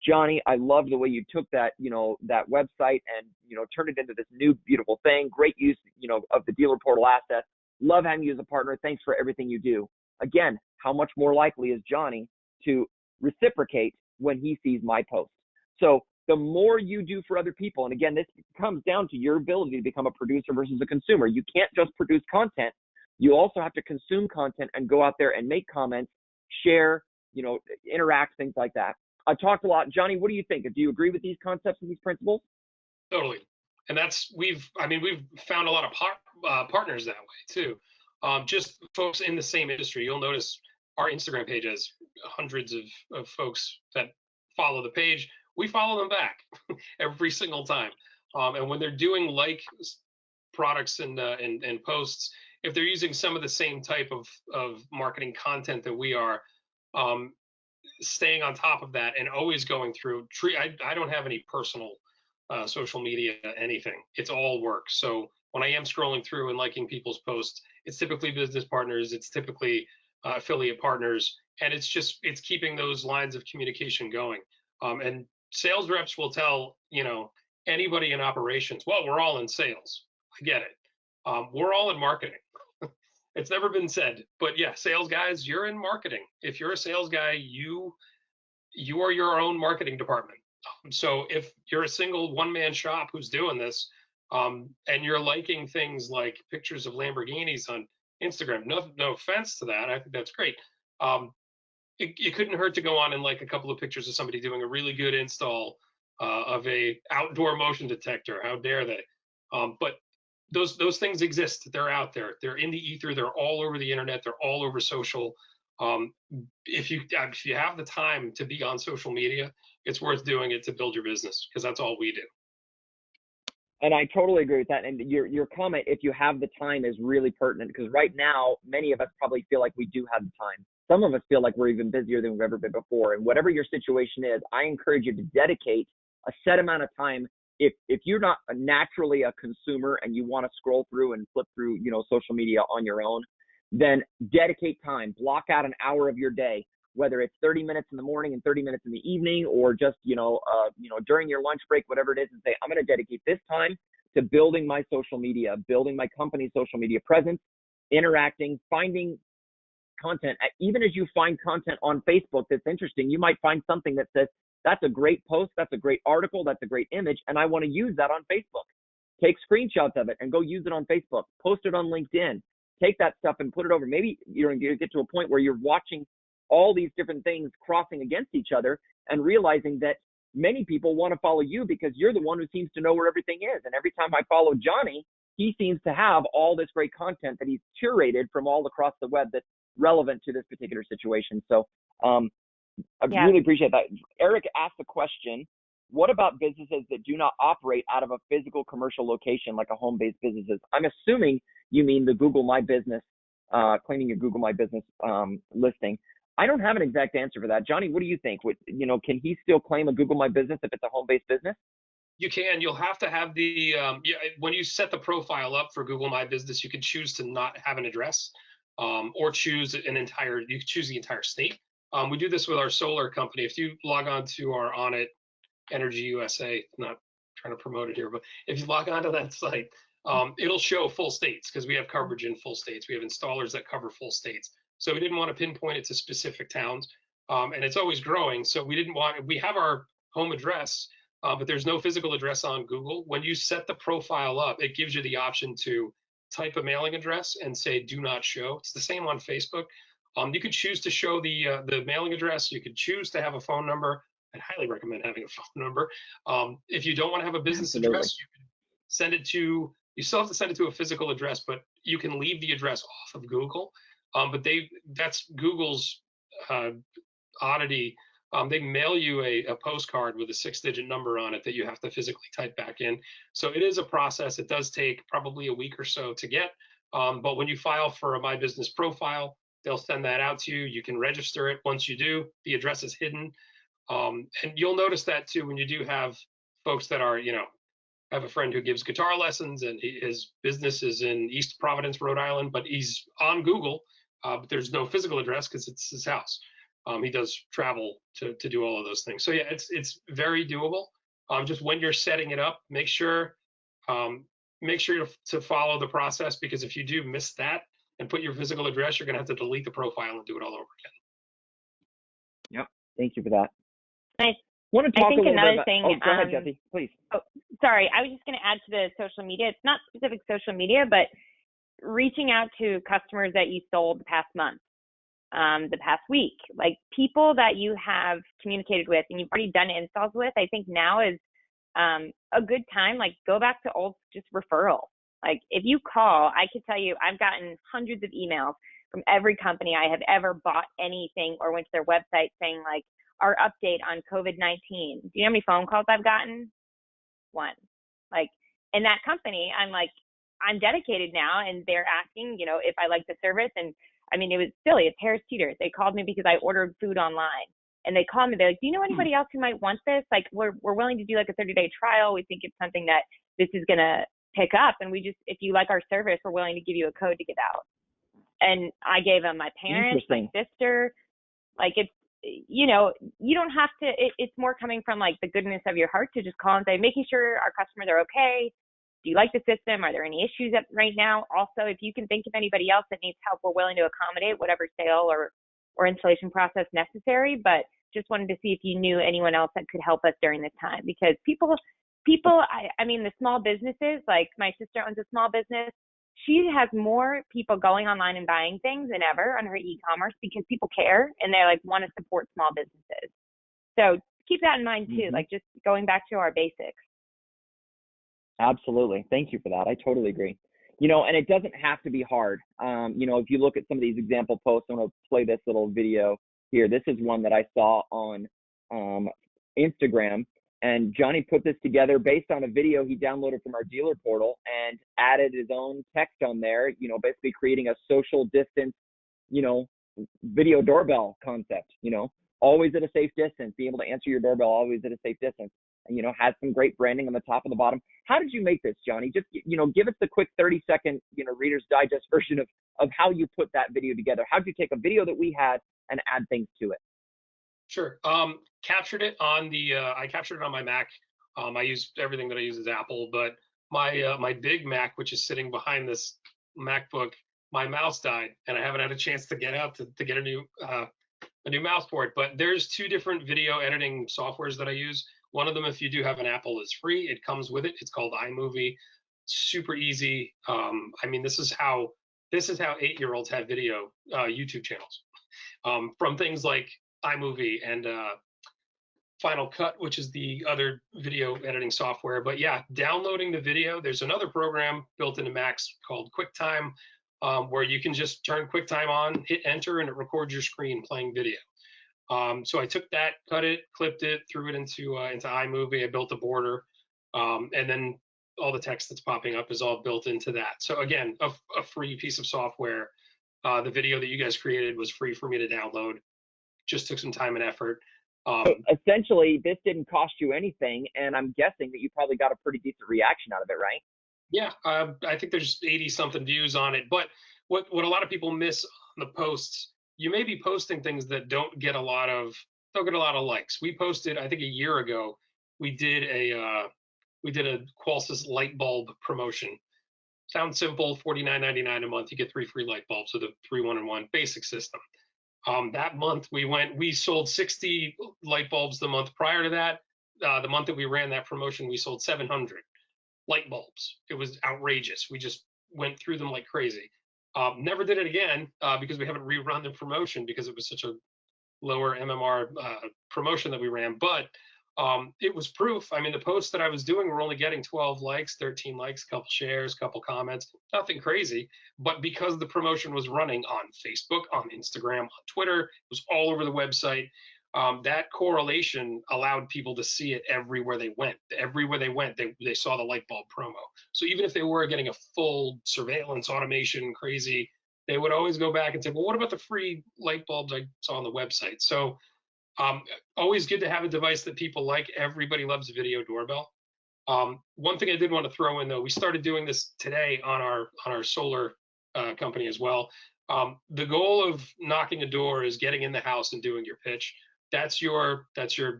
Speaker 1: Johnny, I love the way you took that, you know, that website and, you know, turned it into this new beautiful thing. Great use, you know, of the dealer portal assets. Love having you as a partner. Thanks for everything you do. Again, how much more likely is Johnny to reciprocate when he sees my post? So the more you do for other people, and again, this comes down to your ability to become a producer versus a consumer. You can't just produce content. You also have to consume content and go out there and make comments, share, you know, interact, things like that. I've talked a lot. Johnny, what do you think? Do you agree with these concepts and these principles?
Speaker 3: Totally. And we've found a lot of partners that way too. Just folks in the same industry. You'll notice our Instagram page has hundreds of folks that follow the page. We follow them back every single time. And when they're doing like products and posts, if they're using some of the same type of marketing content that we are, staying on top of that and always going through. I don't have any personal social media anything. It's all work. So when I am scrolling through and liking people's posts, it's typically business partners, it's typically affiliate partners, and it's keeping those lines of communication going. And sales reps will tell, you know, anybody in operations, well, we're all in sales. I get it. We're all in marketing. It's never been said, but yeah, sales guys, you're in marketing. If you're a sales guy, you are your own marketing department. So if you're a single one-man shop who's doing this, and you're liking things like pictures of Lamborghinis on Instagram, no offense to that, I think that's great. It couldn't hurt to go on and like a couple of pictures of somebody doing a really good install of a outdoor motion detector. How dare they? But those things exist. They're out there. They're in the ether. They're all over the internet. They're all over social. If you have the time to be on social media, it's worth doing it to build your business, because that's all we do.
Speaker 1: And I totally agree with that. And your comment, if you have the time, is really pertinent, because right now, many of us probably feel like we do have the time. Some of us feel like we're even busier than we've ever been before. And whatever your situation is, I encourage you to dedicate a set amount of time. If you're not naturally a consumer and you want to scroll through and flip through, social media on your own, then dedicate time, block out an hour of your day, whether it's 30 minutes in the morning and 30 minutes in the evening, or just, during your lunch break, whatever it is, and say, I'm going to dedicate this time to building my social media, building my company's social media presence, interacting, finding content. Even as you find content on Facebook that's interesting, you might find something that says, that's a great post, that's a great article, that's a great image, and I want to use that on Facebook. Take screenshots of it and go use it on Facebook. Post it on LinkedIn. Take that stuff and put it over. Maybe you get to a point where you're watching all these different things crossing against each other and realizing that many people want to follow you because you're the one who seems to know where everything is. And every time I follow Johnny, he seems to have all this great content that he's curated from all across the web that's relevant to this particular situation. So I really appreciate that. Eric asked a question. What about businesses that do not operate out of a physical commercial location like a home-based businesses? I'm assuming you mean the Google My Business, claiming your Google My Business listing. I don't have an exact answer for that. Johnny, what do you think? Can he still claim a Google My Business if it's a home-based business?
Speaker 3: You can. You'll have to have the when you set the profile up for Google My Business, you can choose to not have an address, or choose an entire. You can choose the entire state. We do this with our solar company. If you log on to our On It Energy USA, not trying to promote it here, but if you log on to that site, it'll show full states because we have coverage in full states. We have installers that cover full states. So we didn't want to pinpoint it to specific towns, and it's always growing. So we have our home address, but there's no physical address on Google. When you set the profile up, it gives you the option to type a mailing address and say do not show. It's the same on Facebook. You could choose to show the mailing address. You could choose to have a phone number. I'd highly recommend having a phone number. If you don't want to have a business address, you can send it to. You still have to send it to a physical address, but you can leave the address off of Google. But that's Google's oddity. They mail you a postcard with a 6-digit number on it that you have to physically type back in. So it is a process. It does take probably a week or so to get. But when you file for a My Business profile, they'll send that out to you. You can register it. Once you do, the address is hidden. And you'll notice that too when you do have folks that are, I have a friend who gives guitar lessons and his business is in East Providence, Rhode Island, but he's on Google, but there's no physical address because it's his house. He does travel to do all of those things. So yeah, it's very doable. Just when you're setting it up, make sure to follow the process, because if you do miss that and put your physical address, you're going to have to delete the profile and do it all over again.
Speaker 1: Yep. Thank you for that.
Speaker 2: Nice.
Speaker 1: Want to talk
Speaker 2: I think
Speaker 1: a little
Speaker 2: another
Speaker 1: bit about,
Speaker 2: thing.
Speaker 1: Oh, go ahead, Jesse, please.
Speaker 2: Oh, sorry, I was just going to add to the social media. It's not specific social media, but reaching out to customers that you sold the past month, the past week, like people that you have communicated with and you've already done installs with. I think now is a good time. Like go back to old just referral. Like if you call, I could tell you I've gotten hundreds of emails from every company I have ever bought anything or went to their website saying like our update on COVID-19. Do you know how many phone calls I've gotten? One. Like in that company, I'm dedicated now, and they're asking, if I like the service. And I mean, it was silly. It's Harris Teeter. They called me because I ordered food online, and they called me. They're like, do you know anybody else who might want this? Like we're willing to do like a 30-day trial. We think it's something that this is going to pick up. And if you like our service, we're willing to give you a code to get out. And I gave them my parents, my sister. Like you don't have to, it's more coming from like the goodness of your heart to just call and say, making sure our customers are okay. Do you like the system? Are there any issues right now? Also, if you can think of anybody else that needs help, we're willing to accommodate whatever sale or installation process necessary. But just wanted to see if you knew anyone else that could help us during this time, because people, I mean, the small businesses, like my sister owns a small business. She has more people going online and buying things than ever on her e-commerce because people care and they like want to support small businesses. So keep that in mind too, like just going back to our basics.
Speaker 1: Absolutely. Thank you for that. I totally agree. And it doesn't have to be hard. If you look at some of these example posts, I'm going to play this little video here. This is one that I saw on Instagram. And Johnny put this together based on a video he downloaded from our dealer portal and added his own text on there, basically creating a social distance, video doorbell concept, always at a safe distance, be able to answer your doorbell always at a safe distance. has some great branding on the top and the bottom. How did you make this, Johnny? Just, give us the quick 30-second, Reader's Digest version of how you put that video together. How did you take a video that we had and add things to it?
Speaker 3: Sure. Captured it on I captured it on my Mac. I use everything that I use is Apple, but my big Mac, which is sitting behind this MacBook, my mouse died, and I haven't had a chance to get out to get a new mouse for it. But there's 2 different video editing softwares that I use. One of them, if you do have an Apple, is free. It comes with it. It's called iMovie. Super easy. This is how 8-year-olds have video YouTube channels, from things like iMovie and Final Cut, which is the other video editing software. But yeah, downloading the video, there's another program built into Macs called QuickTime, where you can just turn QuickTime on, hit enter, and it records your screen playing video. So I took that, cut it, clipped it, threw it into iMovie. I built a border, and then all the text that's popping up is all built into that. So again, a free piece of software. The video that you guys created was free for me to download. Just took some time and effort.
Speaker 1: So essentially, this didn't cost you anything, and I'm guessing that you probably got a pretty decent reaction out of it, right?
Speaker 3: Yeah, I think there's 80-something views on it. But what a lot of people miss on the posts, you may be posting things that don't get a lot of likes. We posted, I think a year ago, we did a Qolsys light bulb promotion. Sounds simple, $49.99 a month. You get 3 free light bulbs with a 3-1-in-1 basic system. That month we sold 60 light bulbs. The month prior to that, the month that we ran that promotion, we sold 700 light bulbs. It was outrageous. We just went through them like crazy. Never did it again because we haven't rerun the promotion because it was such a lower MMR promotion that we ran. But it was proof. The posts that I was doing were only getting 12 likes, 13 likes, a couple shares, a couple comments, nothing crazy. But because the promotion was running on Facebook, on Instagram, on Twitter, it was all over the website. That correlation allowed people to see it everywhere they went. Everywhere they went, they saw the light bulb promo. So even if they were getting a full surveillance automation crazy, they would always go back and say, well, what about the free light bulbs I saw on the website? So always good to have a device that people like. Everybody loves a video doorbell. One thing I did want to throw in, though, we started doing this today on our solar company as well. The goal of knocking a door is getting in the house and doing your pitch. That's your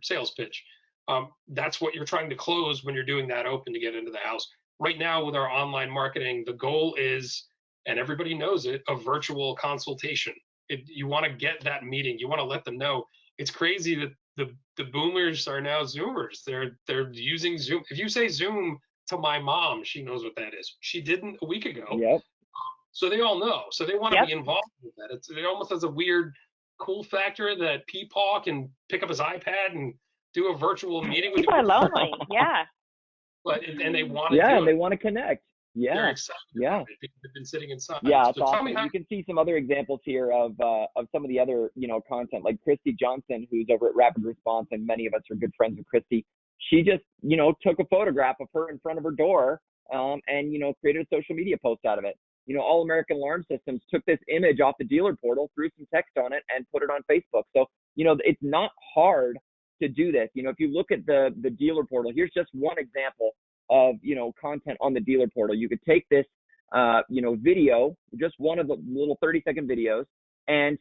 Speaker 3: sales pitch. That's what you're trying to close when you're doing that open to get into the house. Right now with our online marketing, the goal is, and everybody knows it, a virtual consultation. You want to get that meeting. You want to let them know. It's crazy that the boomers are now Zoomers. They're using Zoom. If you say Zoom to my mom, she knows what that is. She didn't a week ago.
Speaker 1: Yep.
Speaker 3: So they all know. So they want to
Speaker 2: Yep.
Speaker 3: be involved with that. It almost has a weird cool factor that Peepaw can pick up his iPad and do a virtual meeting with
Speaker 2: People
Speaker 3: you.
Speaker 2: are lonely. Yeah.
Speaker 3: And they want to
Speaker 1: Yeah,
Speaker 3: do
Speaker 1: and they
Speaker 3: it.
Speaker 1: want to connect.
Speaker 3: They're
Speaker 1: Yeah.
Speaker 3: excited
Speaker 1: Yeah.
Speaker 3: about it because they've been sitting inside.
Speaker 1: Yeah, it's
Speaker 3: So tell
Speaker 1: awesome.
Speaker 3: me how.
Speaker 1: You can see some other examples here of some of the other, content, like Christy Johnson, who's over at Rapid Response, and many of us are good friends with Christy. She just, took a photograph of her in front of her door, and created a social media post out of it. All American Alarm Systems took this image off the dealer portal, threw some text on it, and put it on Facebook. So, it's not hard to do this. If you look at the dealer portal, here's just one example of, content on the dealer portal. You could take this, video, just one of the little 30-second videos, and,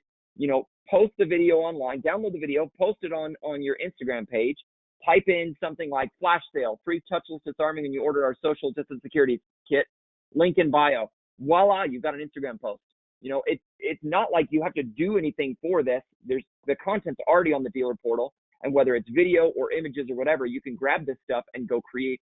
Speaker 1: post the video online, download the video, post it on your Instagram page, type in something like flash sale, free touchless disarming, and you order our social distance security kit, link in bio. Voila, you've got an Instagram post. It's not like you have to do anything for this. The content's already on the dealer portal, and whether it's video or images or whatever, you can grab this stuff and go create,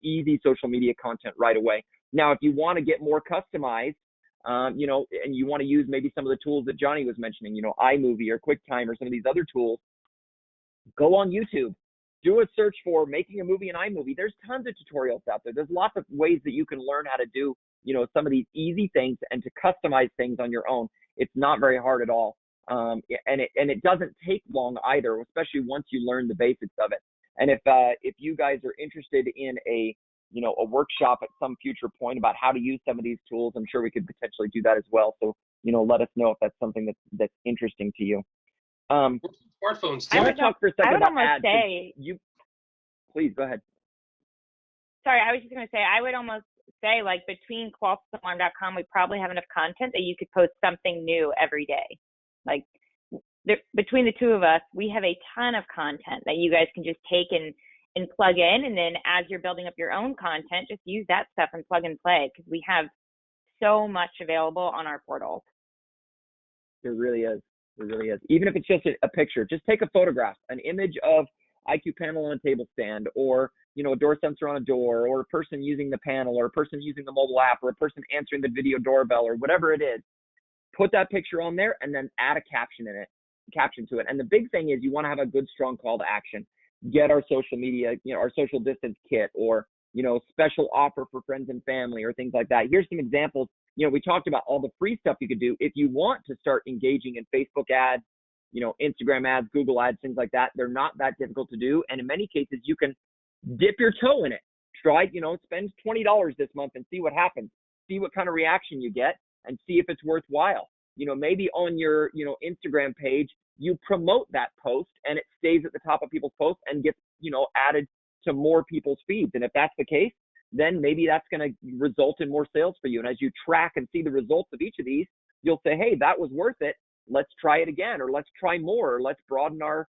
Speaker 1: easy social media content right away. Now, if you want to get more customized, and you want to use maybe some of the tools that Johnny was mentioning, iMovie or QuickTime or some of these other tools, go on YouTube, do a search for making a movie in iMovie. There's tons of tutorials out there. There's lots of ways that you can learn how to do, some of these easy things and to customize things on your own. It's not very hard at all. And it doesn't take long either, especially once you learn the basics of it. And if you guys are interested in a workshop at some future point about how to use some of these tools, I'm sure we could potentially do that as well. So, let us know if that's something that's interesting to you.
Speaker 3: Smartphones.
Speaker 2: I
Speaker 3: Too.
Speaker 2: would
Speaker 1: talk for a second
Speaker 2: I would
Speaker 1: about
Speaker 2: almost
Speaker 1: ads.
Speaker 2: say
Speaker 1: Please go ahead.
Speaker 2: Sorry, I was just going to say, I would almost say, like, between Qolsys and alarm.com, we probably have enough content that you could post something new every day. Like, between the two of us, we have a ton of content that you guys can just take and plug in. And then as you're building up your own content, just use that stuff and plug and play, because we have so much available on our portals.
Speaker 1: There really is. There really is. Even if it's just a picture, just take a photograph, an image of IQ panel on a table stand, or, you know, a door sensor on a door, or a person using the panel, or a person using the mobile app, or a person answering the video doorbell, or whatever it is. Put that picture on there and then add a caption to it. And the big thing is you want to have a good, strong call to action. Get our social media, you know, our social distance kit, or, you know, special offer for friends and family, or things like that. Here's some examples. You know, we talked about all the free stuff you could do. If you want to start engaging in Facebook ads, you know, Instagram ads, Google ads, things like that, they're not that difficult to do. And in many cases, you can dip your toe in it. Try, you know, spend $20 this month and see what happens. See what kind of reaction you get and see if it's worthwhile. You know, maybe on your, you know, Instagram page, you promote that post and it stays at the top of people's posts and gets, you know, added to more people's feeds. And if that's the case, then maybe that's going to result in more sales for you. And as you track and see the results of each of these, you'll say, hey, that was worth it. Let's try it again, or let's try more, or let's broaden our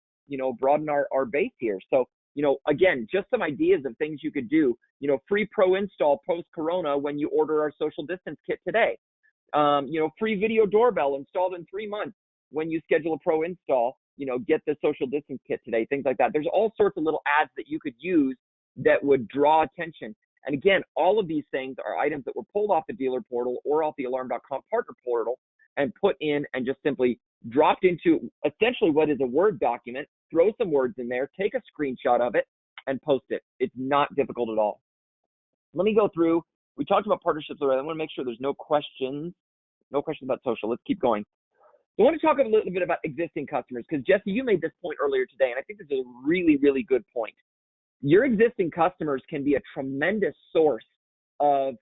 Speaker 1: base here. So, you know, again, just some ideas of things you could do. You know, free pro install post-corona when you order our social distance kit today. You know, free video doorbell installed in 3 months when you schedule a pro install. You know, get the social distance kit today, things like that. There's all sorts of little ads that you could use that would draw attention. And again, all of these things are items that were pulled off the dealer portal or off the alarm.com partner portal and put in and just simply dropped into essentially what is a Word document. Throw some words in there, take a screenshot of it, and post it. It's not difficult at all. Let me go through. We talked about partnerships already. I want to make sure there's no questions. No questions about social. Let's keep going. I want to talk a little bit about existing customers, because Jesse, you made this point earlier today, and I think this is a really, really good point. Your existing customers can be a tremendous source of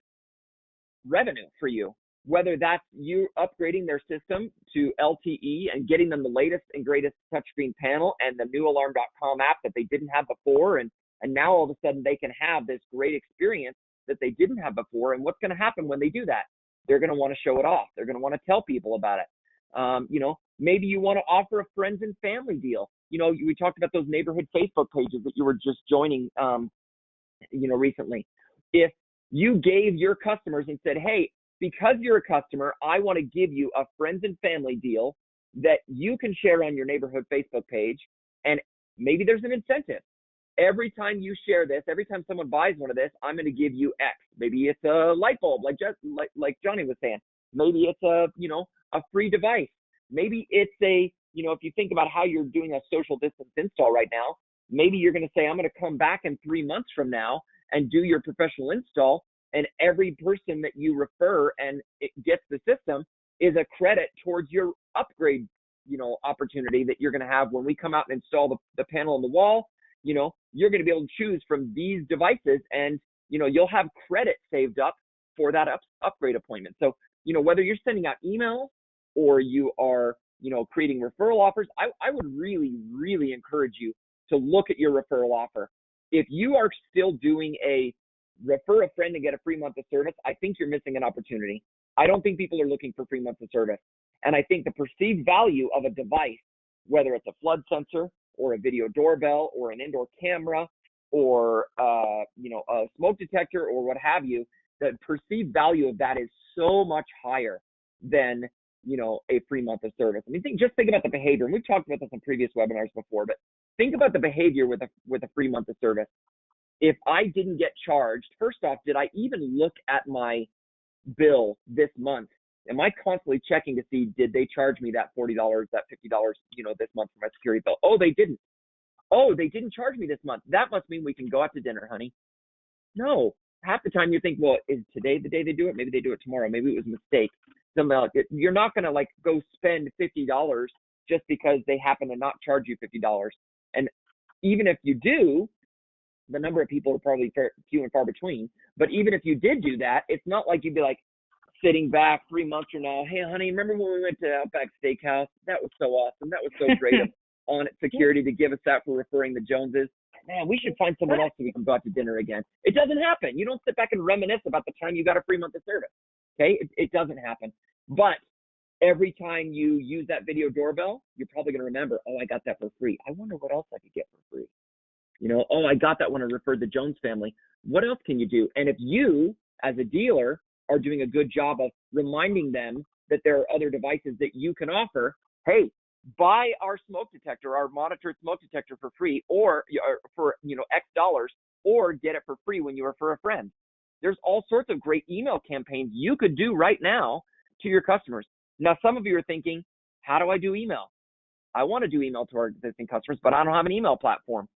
Speaker 1: revenue for you, whether that's you upgrading their system to LTE and getting them the latest and greatest touchscreen panel and the new alarm.com app that they didn't have before. And now all of a sudden they can have this great experience that they didn't have before. And what's going to happen when they do that? They're going to want to show it off. They're going to want to tell people about it. You know, maybe you want to offer a friends and family deal. You know, we talked about those neighborhood Facebook pages that you were just joining, you know, recently. If you gave your customers and said, hey, because you're a customer, I want to give you a friends and family deal that you can share on your neighborhood Facebook page. And maybe there's an incentive. Every time you share this, every time someone buys one of this, I'm going to give you X. Maybe it's a light bulb, like Johnny was saying. Maybe it's a, you know, a free device. Maybe it's a, you know, if you think about how you're doing a social distance install right now, maybe you're going to say, I'm going to come back in 3 months from now and do your professional install. And every person that you refer and it gets the system is a credit towards your upgrade, you know, opportunity that you're going to have when we come out and install the panel on the wall. You know, you're going to be able to choose from these devices, and, you know, you'll have credit saved up for that upgrade appointment. So, you know, whether you're sending out emails or you are, you know, creating referral offers, I would really, really encourage you to look at your referral offer. If you are still doing a refer a friend and get a free month of service, I think you're missing an opportunity. I don't think people are looking for free months of service. And I think the perceived value of a device, whether it's a flood sensor or a video doorbell or an indoor camera or, you know, a smoke detector or what have you, the perceived value of that is so much higher than, you know, a free month of service. I mean, just think about the behavior. And we've talked about this in previous webinars before, but think about the behavior with a free month of service. If I didn't get charged, first off, did I even look at my bill this month? Am I constantly checking to see, did they charge me that $40, that $50, you know, this month for my security bill? Oh, they didn't. Oh, they didn't charge me this month. That must mean we can go out to dinner, honey. No. Half the time you think, well, is today the day they do it? Maybe they do it tomorrow. Maybe it was a mistake. You're not going to like go spend $50 just because they happen to not charge you $50. And even if you do, the number of people are probably few and far between. But even if you did do that, it's not like you'd be like sitting back 3 months from now, hey, honey, remember when we went to Outback Steakhouse? That was so awesome. That was so great of On It Security to give us that for referring the Joneses. man, we should find someone else so we can go out to dinner again. It doesn't happen. You don't sit back and reminisce about the time you got a free month of service. Okay, it doesn't happen. But every time you use that video doorbell, you're probably going to remember, oh, I got that for free. I wonder what else I could get for free. You know, oh, I got that when I referred the Jones family. What else can you do? And if you, as a dealer, are doing a good job of reminding them that there are other devices that you can offer, hey, buy our smoke detector, our monitored smoke detector for free, or for, you know, X dollars, or get it for free when you refer a friend. There's all sorts of great email campaigns you could do right now to your customers. Now, some of you are thinking, how do I do email? I want to do email to our existing customers, but I don't have an email platform.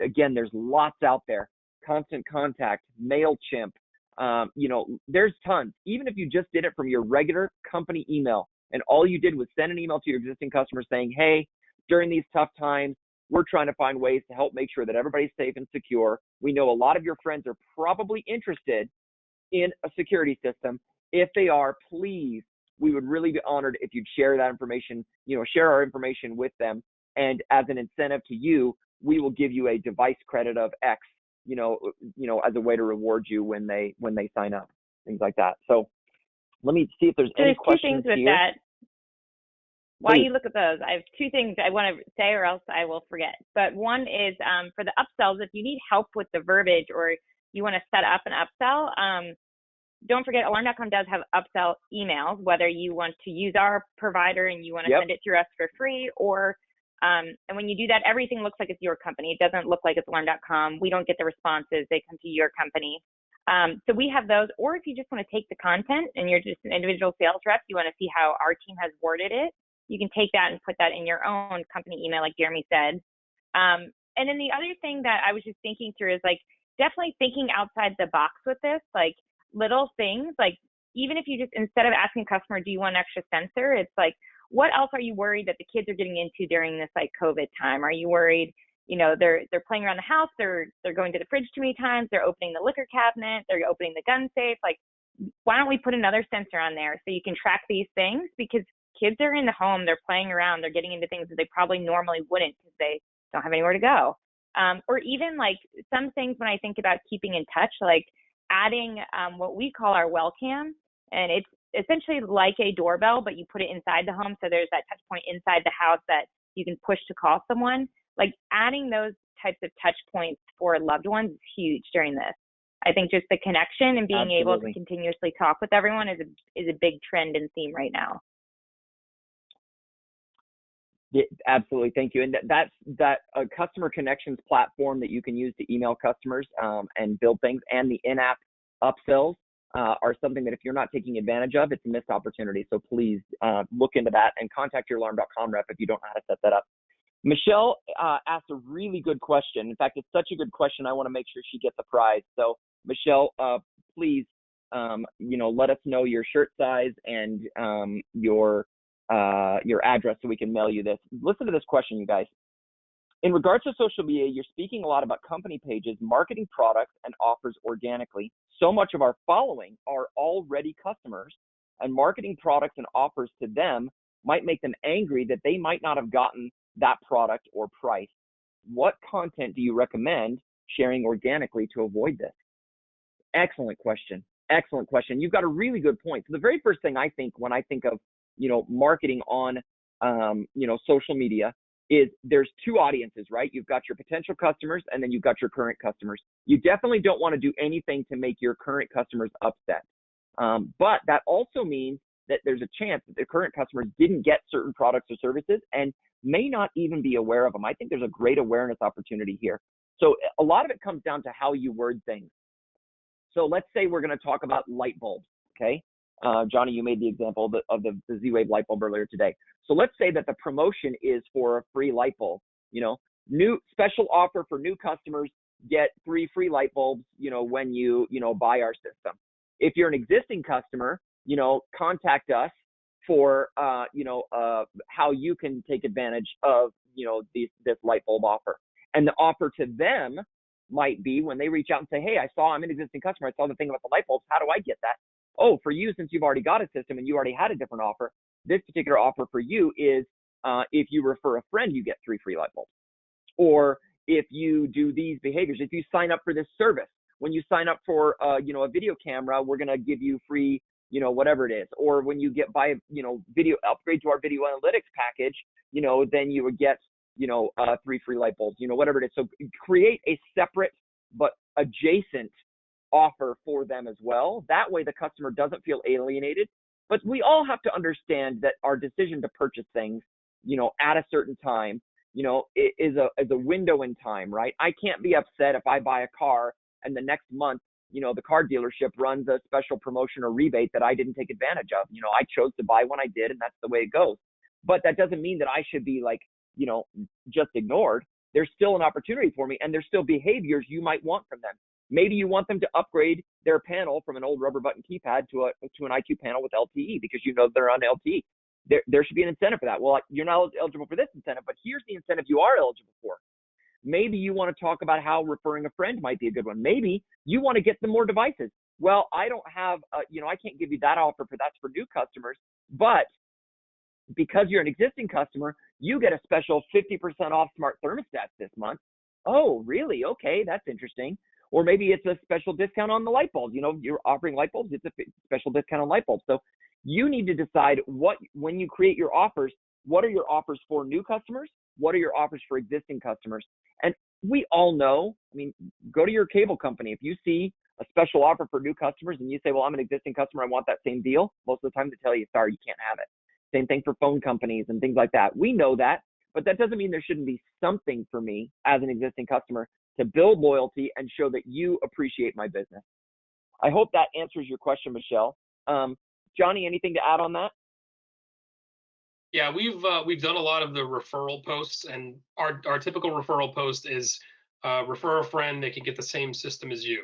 Speaker 1: Again, there's lots out there. Constant Contact, MailChimp, you know, there's tons. Even if you just did it from your regular company email and all you did was send an email to your existing customers saying, hey, during these tough times, we're trying to find ways to help make sure that everybody's safe and secure. We know a lot of your friends are probably interested in a security system. If they are, please, we would really be honored if you'd share that information, you know, share our information with them. And as an incentive to you, we will give you a device credit of X, you know, as a way to reward you when they sign up, things like that. So let me see if there's any questions
Speaker 2: two things with
Speaker 1: here.
Speaker 2: that. While you look at those, I have two things I want to say or else I will forget. But one is for the upsells, if you need help with the verbiage or you want to set up an upsell, don't forget Alarm.com does have upsell emails, whether you want to use our provider and you want to send it through us for free, or and when you do that, everything looks like it's your company. It doesn't look like it's Alarm.com. We don't get the responses. They come to your company. So we have those. Or if you just want to take the content and you're just an individual sales rep, you want to see how our team has worded it, you can take that and put that in your own company email, like Jeremy said. And then the other thing that I was just thinking through is like definitely thinking outside the box with this, like little things, like even if you just, instead of asking a customer, do you want an extra sensor? It's like, what else are you worried that the kids are getting into during this like COVID time? Are you worried, you know, they're playing around the house, they're going to the fridge too many times, they're opening the liquor cabinet, they're opening the gun safe? Like, why don't we put another sensor on there so you can track these things? Because kids are in the home, they're playing around, they're getting into things that they probably normally wouldn't because they don't have anywhere to go. Or even like some things when I think about keeping in touch, like adding what we call our well cam, and it's essentially like a doorbell, but you put it inside the home. So there's that touch point inside the house that you can push to call someone. Like adding those types of touch points for loved ones is huge during this. I think just the connection and being able to continuously talk with everyone is a big trend and theme right now.
Speaker 1: Yeah, absolutely. Thank you. And that customer connections platform that you can use to email customers and build things, and the in-app upsells are something that if you're not taking advantage of, it's a missed opportunity. So please look into that and contact your Alarm.com rep if you don't know how to set that up. Michelle asked a really good question. In fact, it's such a good question, I want to make sure she gets a prize. So Michelle, please, let us know your shirt size and your address so we can mail you this. Listen to this question, you guys. In regards to social media, you're speaking a lot about company pages, marketing products and offers organically. So much of our following are already customers, and marketing products and offers to them might make them angry that they might not have gotten that product or price. What content do you recommend sharing organically to avoid this? Excellent question. Excellent question. You've got a really good point. So the very first thing I think when I think of, marketing on, social media is there's two audiences, right? You've got your potential customers and then you've got your current customers. You definitely don't want to do anything to make your current customers upset. But that also means that there's a chance that the current customers didn't get certain products or services and may not even be aware of them. I think there's a great awareness opportunity here. So a lot of it comes down to how you word things. So let's say we're going to talk about light bulbs, okay? Johnny, you made the example of the Z-Wave light bulb earlier today. So let's say that the promotion is for a free light bulb, new special offer for new customers, get 3 free light bulbs, when you buy our system. If you're an existing customer, contact us for, how you can take advantage of, this light bulb offer. And the offer to them might be when they reach out and say, hey, I'm an existing customer. I saw the thing about the light bulbs. How do I get that? Oh, for you, since you've already got a system and you already had a different offer, this particular offer for you is if you refer a friend, you get 3 free light bulbs. Or if you do these behaviors, if you sign up for this service, when you sign up for, a video camera, we're going to give you free, whatever it is. Or when you video upgrade to our video analytics package, then you would get, 3 free light bulbs, whatever it is. So create a separate but adjacent offer for them as well. That way the customer doesn't feel alienated. But we all have to understand that our decision to purchase things, at a certain time, is a window in time, right? I can't be upset if I buy a car and the next month, the car dealership runs a special promotion or rebate that I didn't take advantage of. I chose to buy when I did, and that's the way it goes. But that doesn't mean that I should be like, just ignored. There's still an opportunity for me, and there's still behaviors you might want from them. Maybe you want them to upgrade their panel from an old rubber button keypad to an IQ panel with LTE because they're on LTE. There should be an incentive for that. Well, you're not eligible for this incentive, but here's the incentive you are eligible for. Maybe you want to talk about how referring a friend might be a good one. Maybe you want to get them more devices. Well, I don't have, I can't give you that offer that's for new customers, but because you're an existing customer, you get a special 50% off smart thermostats this month. Oh, really? Okay, that's interesting. Or maybe it's a special discount on the light bulbs. You're offering light bulbs, it's a special discount on light bulbs. So you need to decide when you create your offers, what are your offers for new customers? What are your offers for existing customers? And we all know, go to your cable company. If you see a special offer for new customers and you say, well, I'm an existing customer, I want that same deal, most of the time they tell you, sorry, you can't have it. Same thing for phone companies and things like that. We know that, but that doesn't mean there shouldn't be something for me as an existing customer to build loyalty and show that you appreciate my business. I hope that answers your question, Michelle. Johnny, anything to add on that?
Speaker 3: Yeah, we've done a lot of the referral posts, and our typical referral post is refer a friend, they can get the same system as you.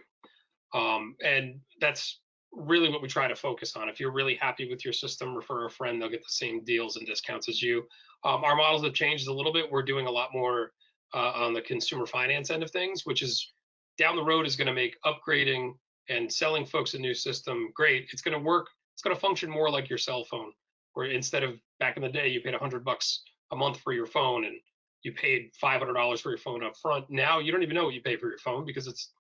Speaker 3: And that's really what we try to focus on. If you're really happy with your system, refer a friend, they'll get the same deals and discounts as you. Our models have changed a little bit. We're doing a lot more on the consumer finance end of things, which is down the road is going to make upgrading and selling folks a new system great. It's going to work. It's going to function more like your cell phone, where instead of back in the day, you paid $100 a month for your phone and you paid $500 for your phone up front. Now you don't even know what you pay for your phone because it's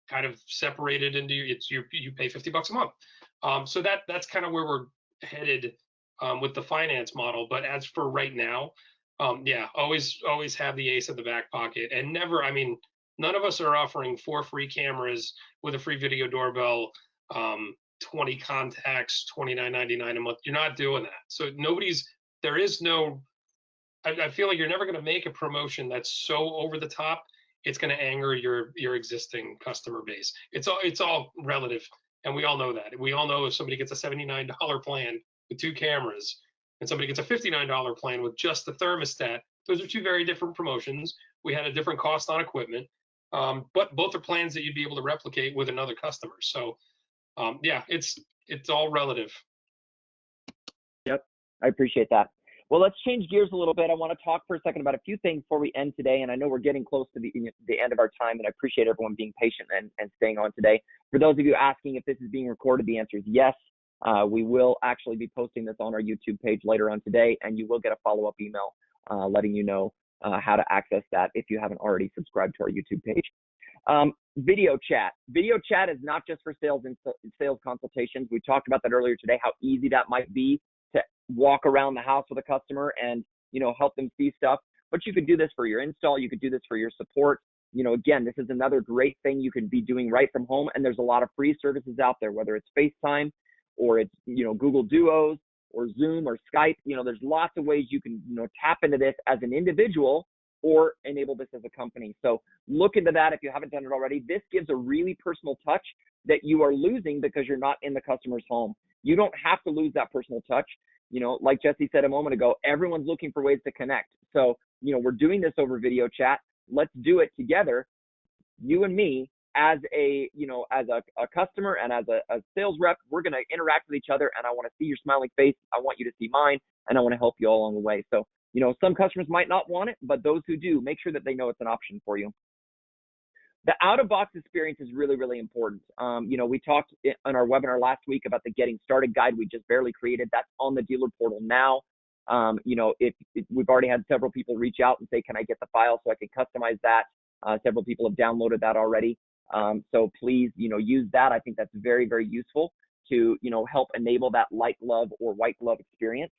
Speaker 3: kind of separated into you pay $50 a month. So that's kind of where we're headed with the finance model. But as for right now, always have the ace in the back pocket, and never. None of us are offering 4 free cameras with a free video doorbell, 20 contacts, $29.99 a month. You're not doing that. So there is no. I feel like you're never going to make a promotion that's so over the top. It's going to anger your existing customer base. It's all relative, and we all know that. We all know if somebody gets a $79 plan with 2 cameras, and somebody gets a $59 plan with just the thermostat, those are 2 very different promotions. We had a different cost on equipment, but both are plans that you'd be able to replicate with another customer. So, it's all relative.
Speaker 1: Yep, I appreciate that. Well, let's change gears a little bit. I want to talk for a second about a few things before we end today. And I know we're getting close to the end of our time, and I appreciate everyone being patient and staying on today. For those of you asking if this is being recorded, the answer is yes. We will actually be posting this on our YouTube page later on today, and you will get a follow-up email letting you know how to access that if you haven't already subscribed to our YouTube page. Video chat. Video chat is not just for sales and sales consultations. We talked about that earlier today, how easy that might be to walk around the house with a customer and, help them see stuff. But you could do this for your install. You could do this for your support. Again, this is another great thing you can be doing right from home. And there's a lot of free services out there, whether it's FaceTime or it's, Google Duos or Zoom or Skype. There's lots of ways you can, tap into this as an individual or enable this as a company. So look into that if you haven't done it already. This gives a really personal touch that you are losing because you're not in the customer's home. You don't have to lose that personal touch. Like Jesse said a moment ago, everyone's looking for ways to connect. So, we're doing this over video chat. Let's do it together, you and me, as a customer and as a sales rep. We're going to interact with each other, and I want to see your smiling face. I want you to see mine, and I want to help you all along the way. So, some customers might not want it, but those who do, make sure that they know it's an option for you. The out-of-box experience is really, really important. We talked on our webinar last week about the Getting Started guide we just barely created. That's on the dealer portal now. If we've already had several people reach out and say, can I get the file so I can customize that? Several people have downloaded that already. So please, use that. I think that's very, very useful to, help enable that light glove or white glove experience.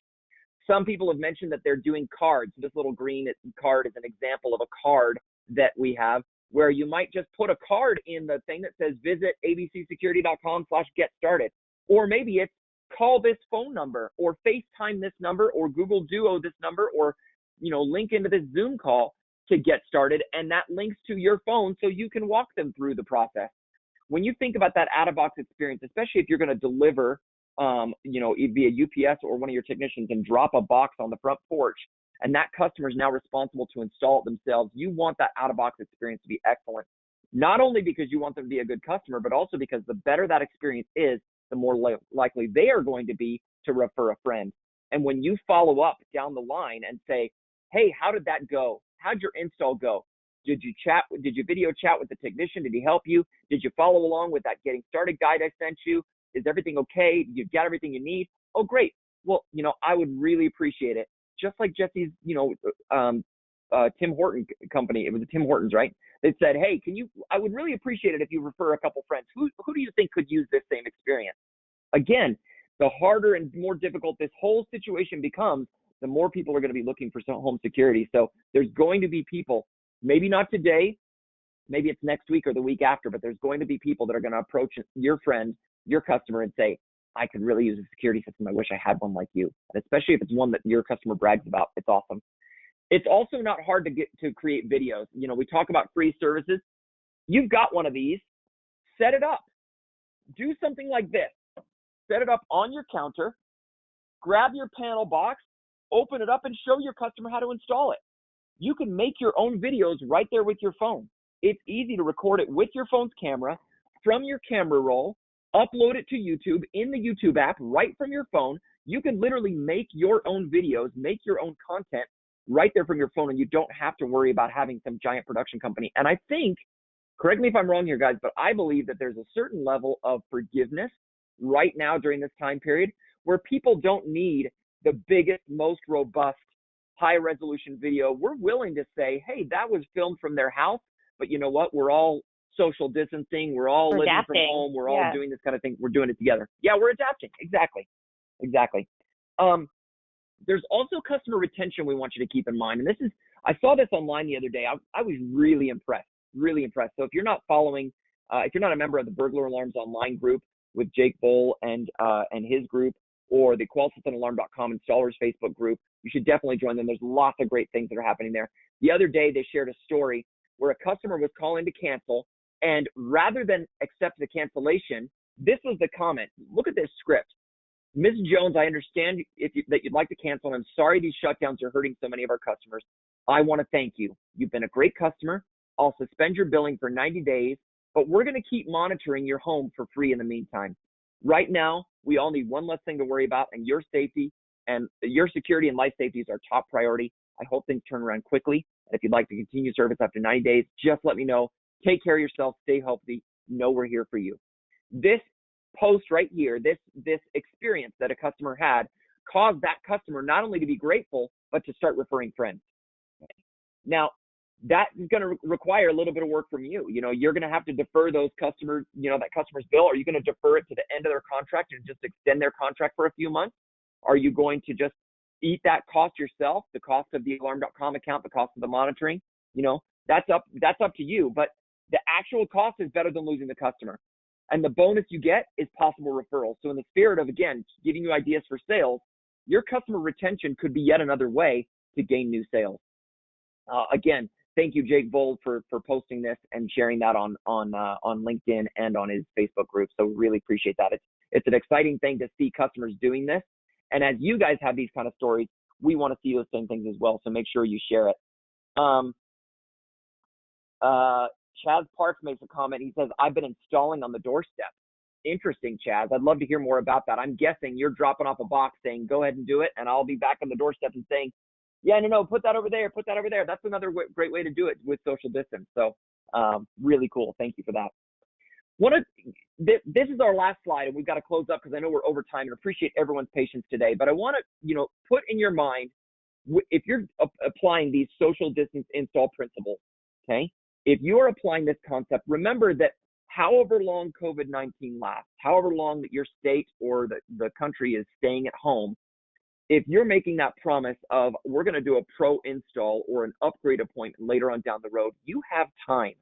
Speaker 1: Some people have mentioned that they're doing cards. This little green card is an example of a card that we have where you might just put a card in the thing that says visit abcsecurity.com/get started. Or maybe it's call this phone number or FaceTime this number or Google Duo this number or, link into this Zoom call to get started. And that links to your phone so you can walk them through the process. When you think about that out-of-box experience, especially if you're going to deliver, via UPS or one of your technicians and drop a box on the front porch, and that customer is now responsible to install it themselves, you want that out-of-box experience to be excellent. Not only because you want them to be a good customer, but also because the better that experience is, the more likely they are going to be to refer a friend. And when you follow up down the line and say, hey, how did that go? How'd your install go? Did you video chat with the technician? Did he help you? Did you follow along with that getting started guide I sent you? Is everything okay? You got everything you need? Oh, great. Well, I would really appreciate it. Just like Jesse's, Tim Horton company. It was Tim Hortons, right? They said, hey, I would really appreciate it if you refer a couple friends. Who do you think could use this same experience? Again, the harder and more difficult this whole situation becomes, the more people are going to be looking for some home security. So there's going to be people, maybe not today, maybe it's next week or the week after, but there's going to be people that are going to approach your friend, your customer, and say, I could really use a security system. I wish I had one like you. And especially if it's one that your customer brags about, it's awesome. It's also not hard to create videos. We talk about free services. You've got one of these, set it up. Do something like this. Set it up on your counter, grab your panel box, open it up, and show your customer how to install it. You can make your own videos right there with your phone. It's easy to record it with your phone's camera from your camera roll, upload it to YouTube in the YouTube app right from your phone. You can literally make your own videos, make your own content right there from your phone, and you don't have to worry about having some giant production company. And I think, correct me if I'm wrong here, guys, but I believe that there's a certain level of forgiveness right now during this time period where people don't need the biggest, most robust, high-resolution video. We're willing to say, hey, that was filmed from their house, but you know what? We're all social distancing. We're all living from home. We're all doing this kind of thing. We're doing it together. Yeah, we're adapting. Exactly. There's also customer retention we want you to keep in mind. And I saw this online the other day. I was really impressed. So if you're not following, if you're not a member of the Burglar Alarms online group with Jake Bull and his group, or the Qolsys and Alarm.com installers Facebook group, you should definitely join them. There's lots of great things that are happening there. The other day, they shared a story where a customer was calling to cancel, and rather than accept the cancellation, this was the comment. Look at this script. Ms. Jones, I understand that you'd like to cancel, and I'm sorry these shutdowns are hurting so many of our customers. I want to thank you. You've been a great customer. I'll suspend your billing for 90 days, but we're going to keep monitoring your home for free in the meantime. Right now, we all need one less thing to worry about, and your safety and your security and life safety is our top priority. I hope things turn around quickly. And if you'd like to continue service after 90 days, just let me know. Take care of yourself. Stay healthy. Know we're here for you. This post right here, this experience that a customer had caused that customer not only to be grateful, but to start referring friends. Now, that is going to require a little bit of work from you. You're going to have to defer those customers, that customer's bill. Are you going to defer it to the end of their contract and just extend their contract for a few months? Are you going to just eat that cost yourself, the cost of the alarm.com account, the cost of the monitoring? That's up to you. But the actual cost is better than losing the customer. And the bonus you get is possible referrals. So in the spirit of, again, giving you ideas for sales, your customer retention could be yet another way to gain new sales. Again, thank you, Jake Bold, for posting this and sharing that on LinkedIn and on his Facebook group. So really appreciate that. It's an exciting thing to see customers doing this. And as you guys have these kind of stories, we want to see those same things as well. So make sure you share it. Chaz Parks makes a comment. He says, I've been installing on the doorstep. Interesting, Chaz. I'd love to hear more about that. I'm guessing you're dropping off a box saying, go ahead and do it. And I'll be back on the doorstep and saying, yeah, no, put that over there. Put that over there. That's another great way to do it with social distance. So really cool. Thank you for that. This is our last slide, and we've got to close up because I know we're over time and appreciate everyone's patience today. But I want to, put in your mind, if you're applying these social distance install principles, okay, If you're applying this concept, remember that however long COVID-19 lasts, however long that your state or the country is staying at home, if you're making that promise of we're going to do a pro install or an upgrade appointment later on down the road, you have time.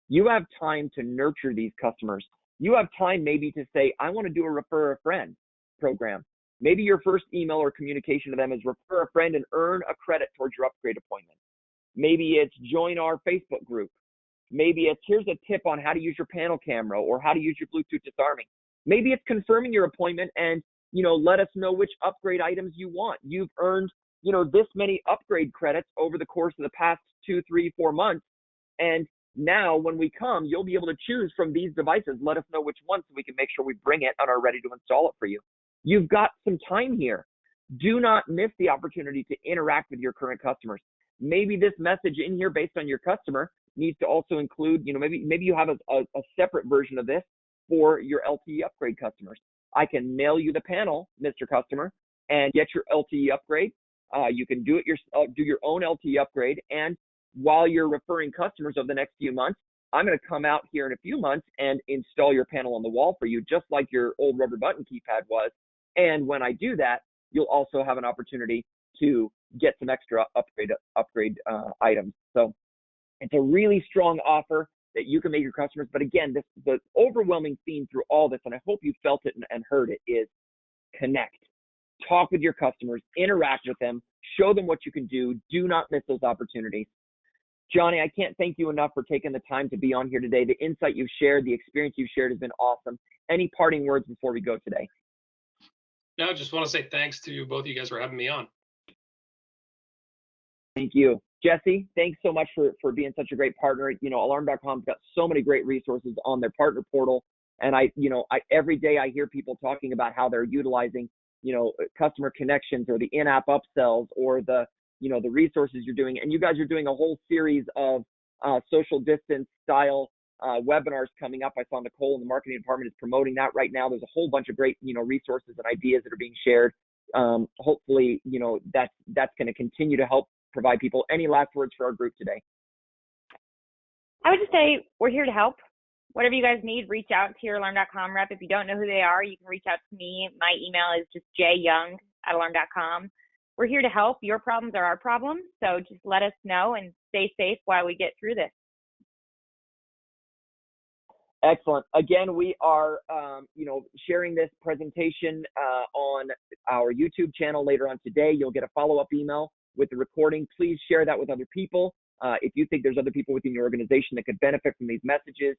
Speaker 1: You have time to nurture these customers. You have time maybe to say, I want to do a refer a friend program. Maybe your first email or communication to them is refer a friend and earn a credit towards your upgrade appointment. Maybe it's join our Facebook group. Maybe it's here's a tip on how to use your panel camera or how to use your Bluetooth disarming. Maybe it's confirming your appointment and, let us know which upgrade items you want. You've earned, this many upgrade credits over the course of the past 2, 3, 4 months. And now when we come, you'll be able to choose from these devices. Let us know which one so we can make sure we bring it and are ready to install it for you. You've got some time here. Do not miss the opportunity to interact with your current customers. Maybe this message in here based on your customer needs to also include, maybe you have a separate version of this for your LTE upgrade customers. I can mail you the panel, Mr. Customer, and get your LTE upgrade. You can do your own LTE upgrade. And while you're referring customers over the next few months, I'm going to come out here in a few months and install your panel on the wall for you, just like your old rubber button keypad was. And when I do that, you'll also have an opportunity to get some extra upgrade items. So it's a really strong offer that you can make your customers. But again, the overwhelming theme through all this, and I hope you felt it and heard it, is connect. Talk with your customers, interact with them, show them what you can do. Do not miss those opportunities. Johnny, I can't thank you enough for taking the time to be on here today. The insight you've shared, the experience you've shared has been awesome. Any parting words before we go today?
Speaker 3: No, just want to say thanks to both of you guys for having me on.
Speaker 1: Thank you. Jesse, thanks so much for being such a great partner. Alarm.com's got so many great resources on their partner portal. And every day I hear people talking about how they're utilizing, customer connections or the in-app upsells or the resources you're doing. And you guys are doing a whole series of social distance style webinars coming up. I saw Nicole in the marketing department is promoting that right now. There's a whole bunch of great, resources and ideas that are being shared. Hopefully, that's going to continue to help provide people. Any last words for our group today?
Speaker 2: I would just say we're here to help. Whatever you guys need, reach out to your alarm.com rep. If you don't know who they are, you can reach out to me. My email is just jyoung@alarm.com. We're here to help. Your problems are our problems. So just let us know and stay safe while we get through this.
Speaker 1: Excellent. Again, we are, sharing this presentation on our YouTube channel later on today. You'll get a follow-up email with the recording. Please share that with other people. If you think there's other people within your organization that could benefit from these messages,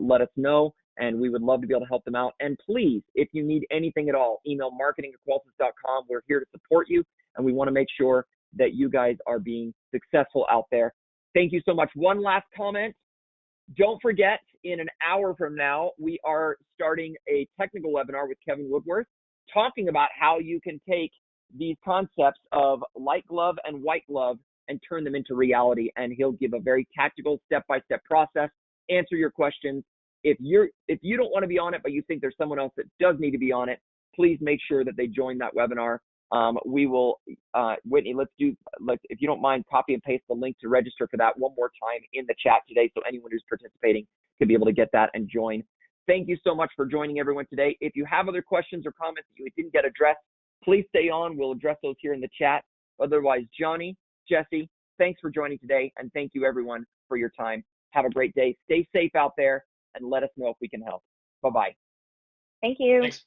Speaker 1: let us know, and we would love to be able to help them out. And please, if you need anything at all, email marketing@qolsys.com. We're here to support you, and we want to make sure that you guys are being successful out there. Thank you so much. One last comment. Don't forget, in an hour from now, we are starting a technical webinar with Kevin Woodworth talking about how you can take these concepts of light glove and white glove and turn them into reality. And he'll give a very tactical step-by-step process, answer your questions. If you don't want to be on it, but you think there's someone else that does need to be on it, please make sure that they join that webinar. We will, Whitney, if you don't mind, copy and paste the link to register for that one more time in the chat today so anyone who's participating can be able to get that and join. Thank you so much for joining everyone today. If you have other questions or comments that you didn't get addressed, please stay on. We'll address those here in the chat. Otherwise, Johnny, Jesse, thanks for joining today, and thank you everyone for your time. Have a great day. Stay safe out there, and let us know if we can help. Bye-bye.
Speaker 2: Thank you.
Speaker 3: Thanks.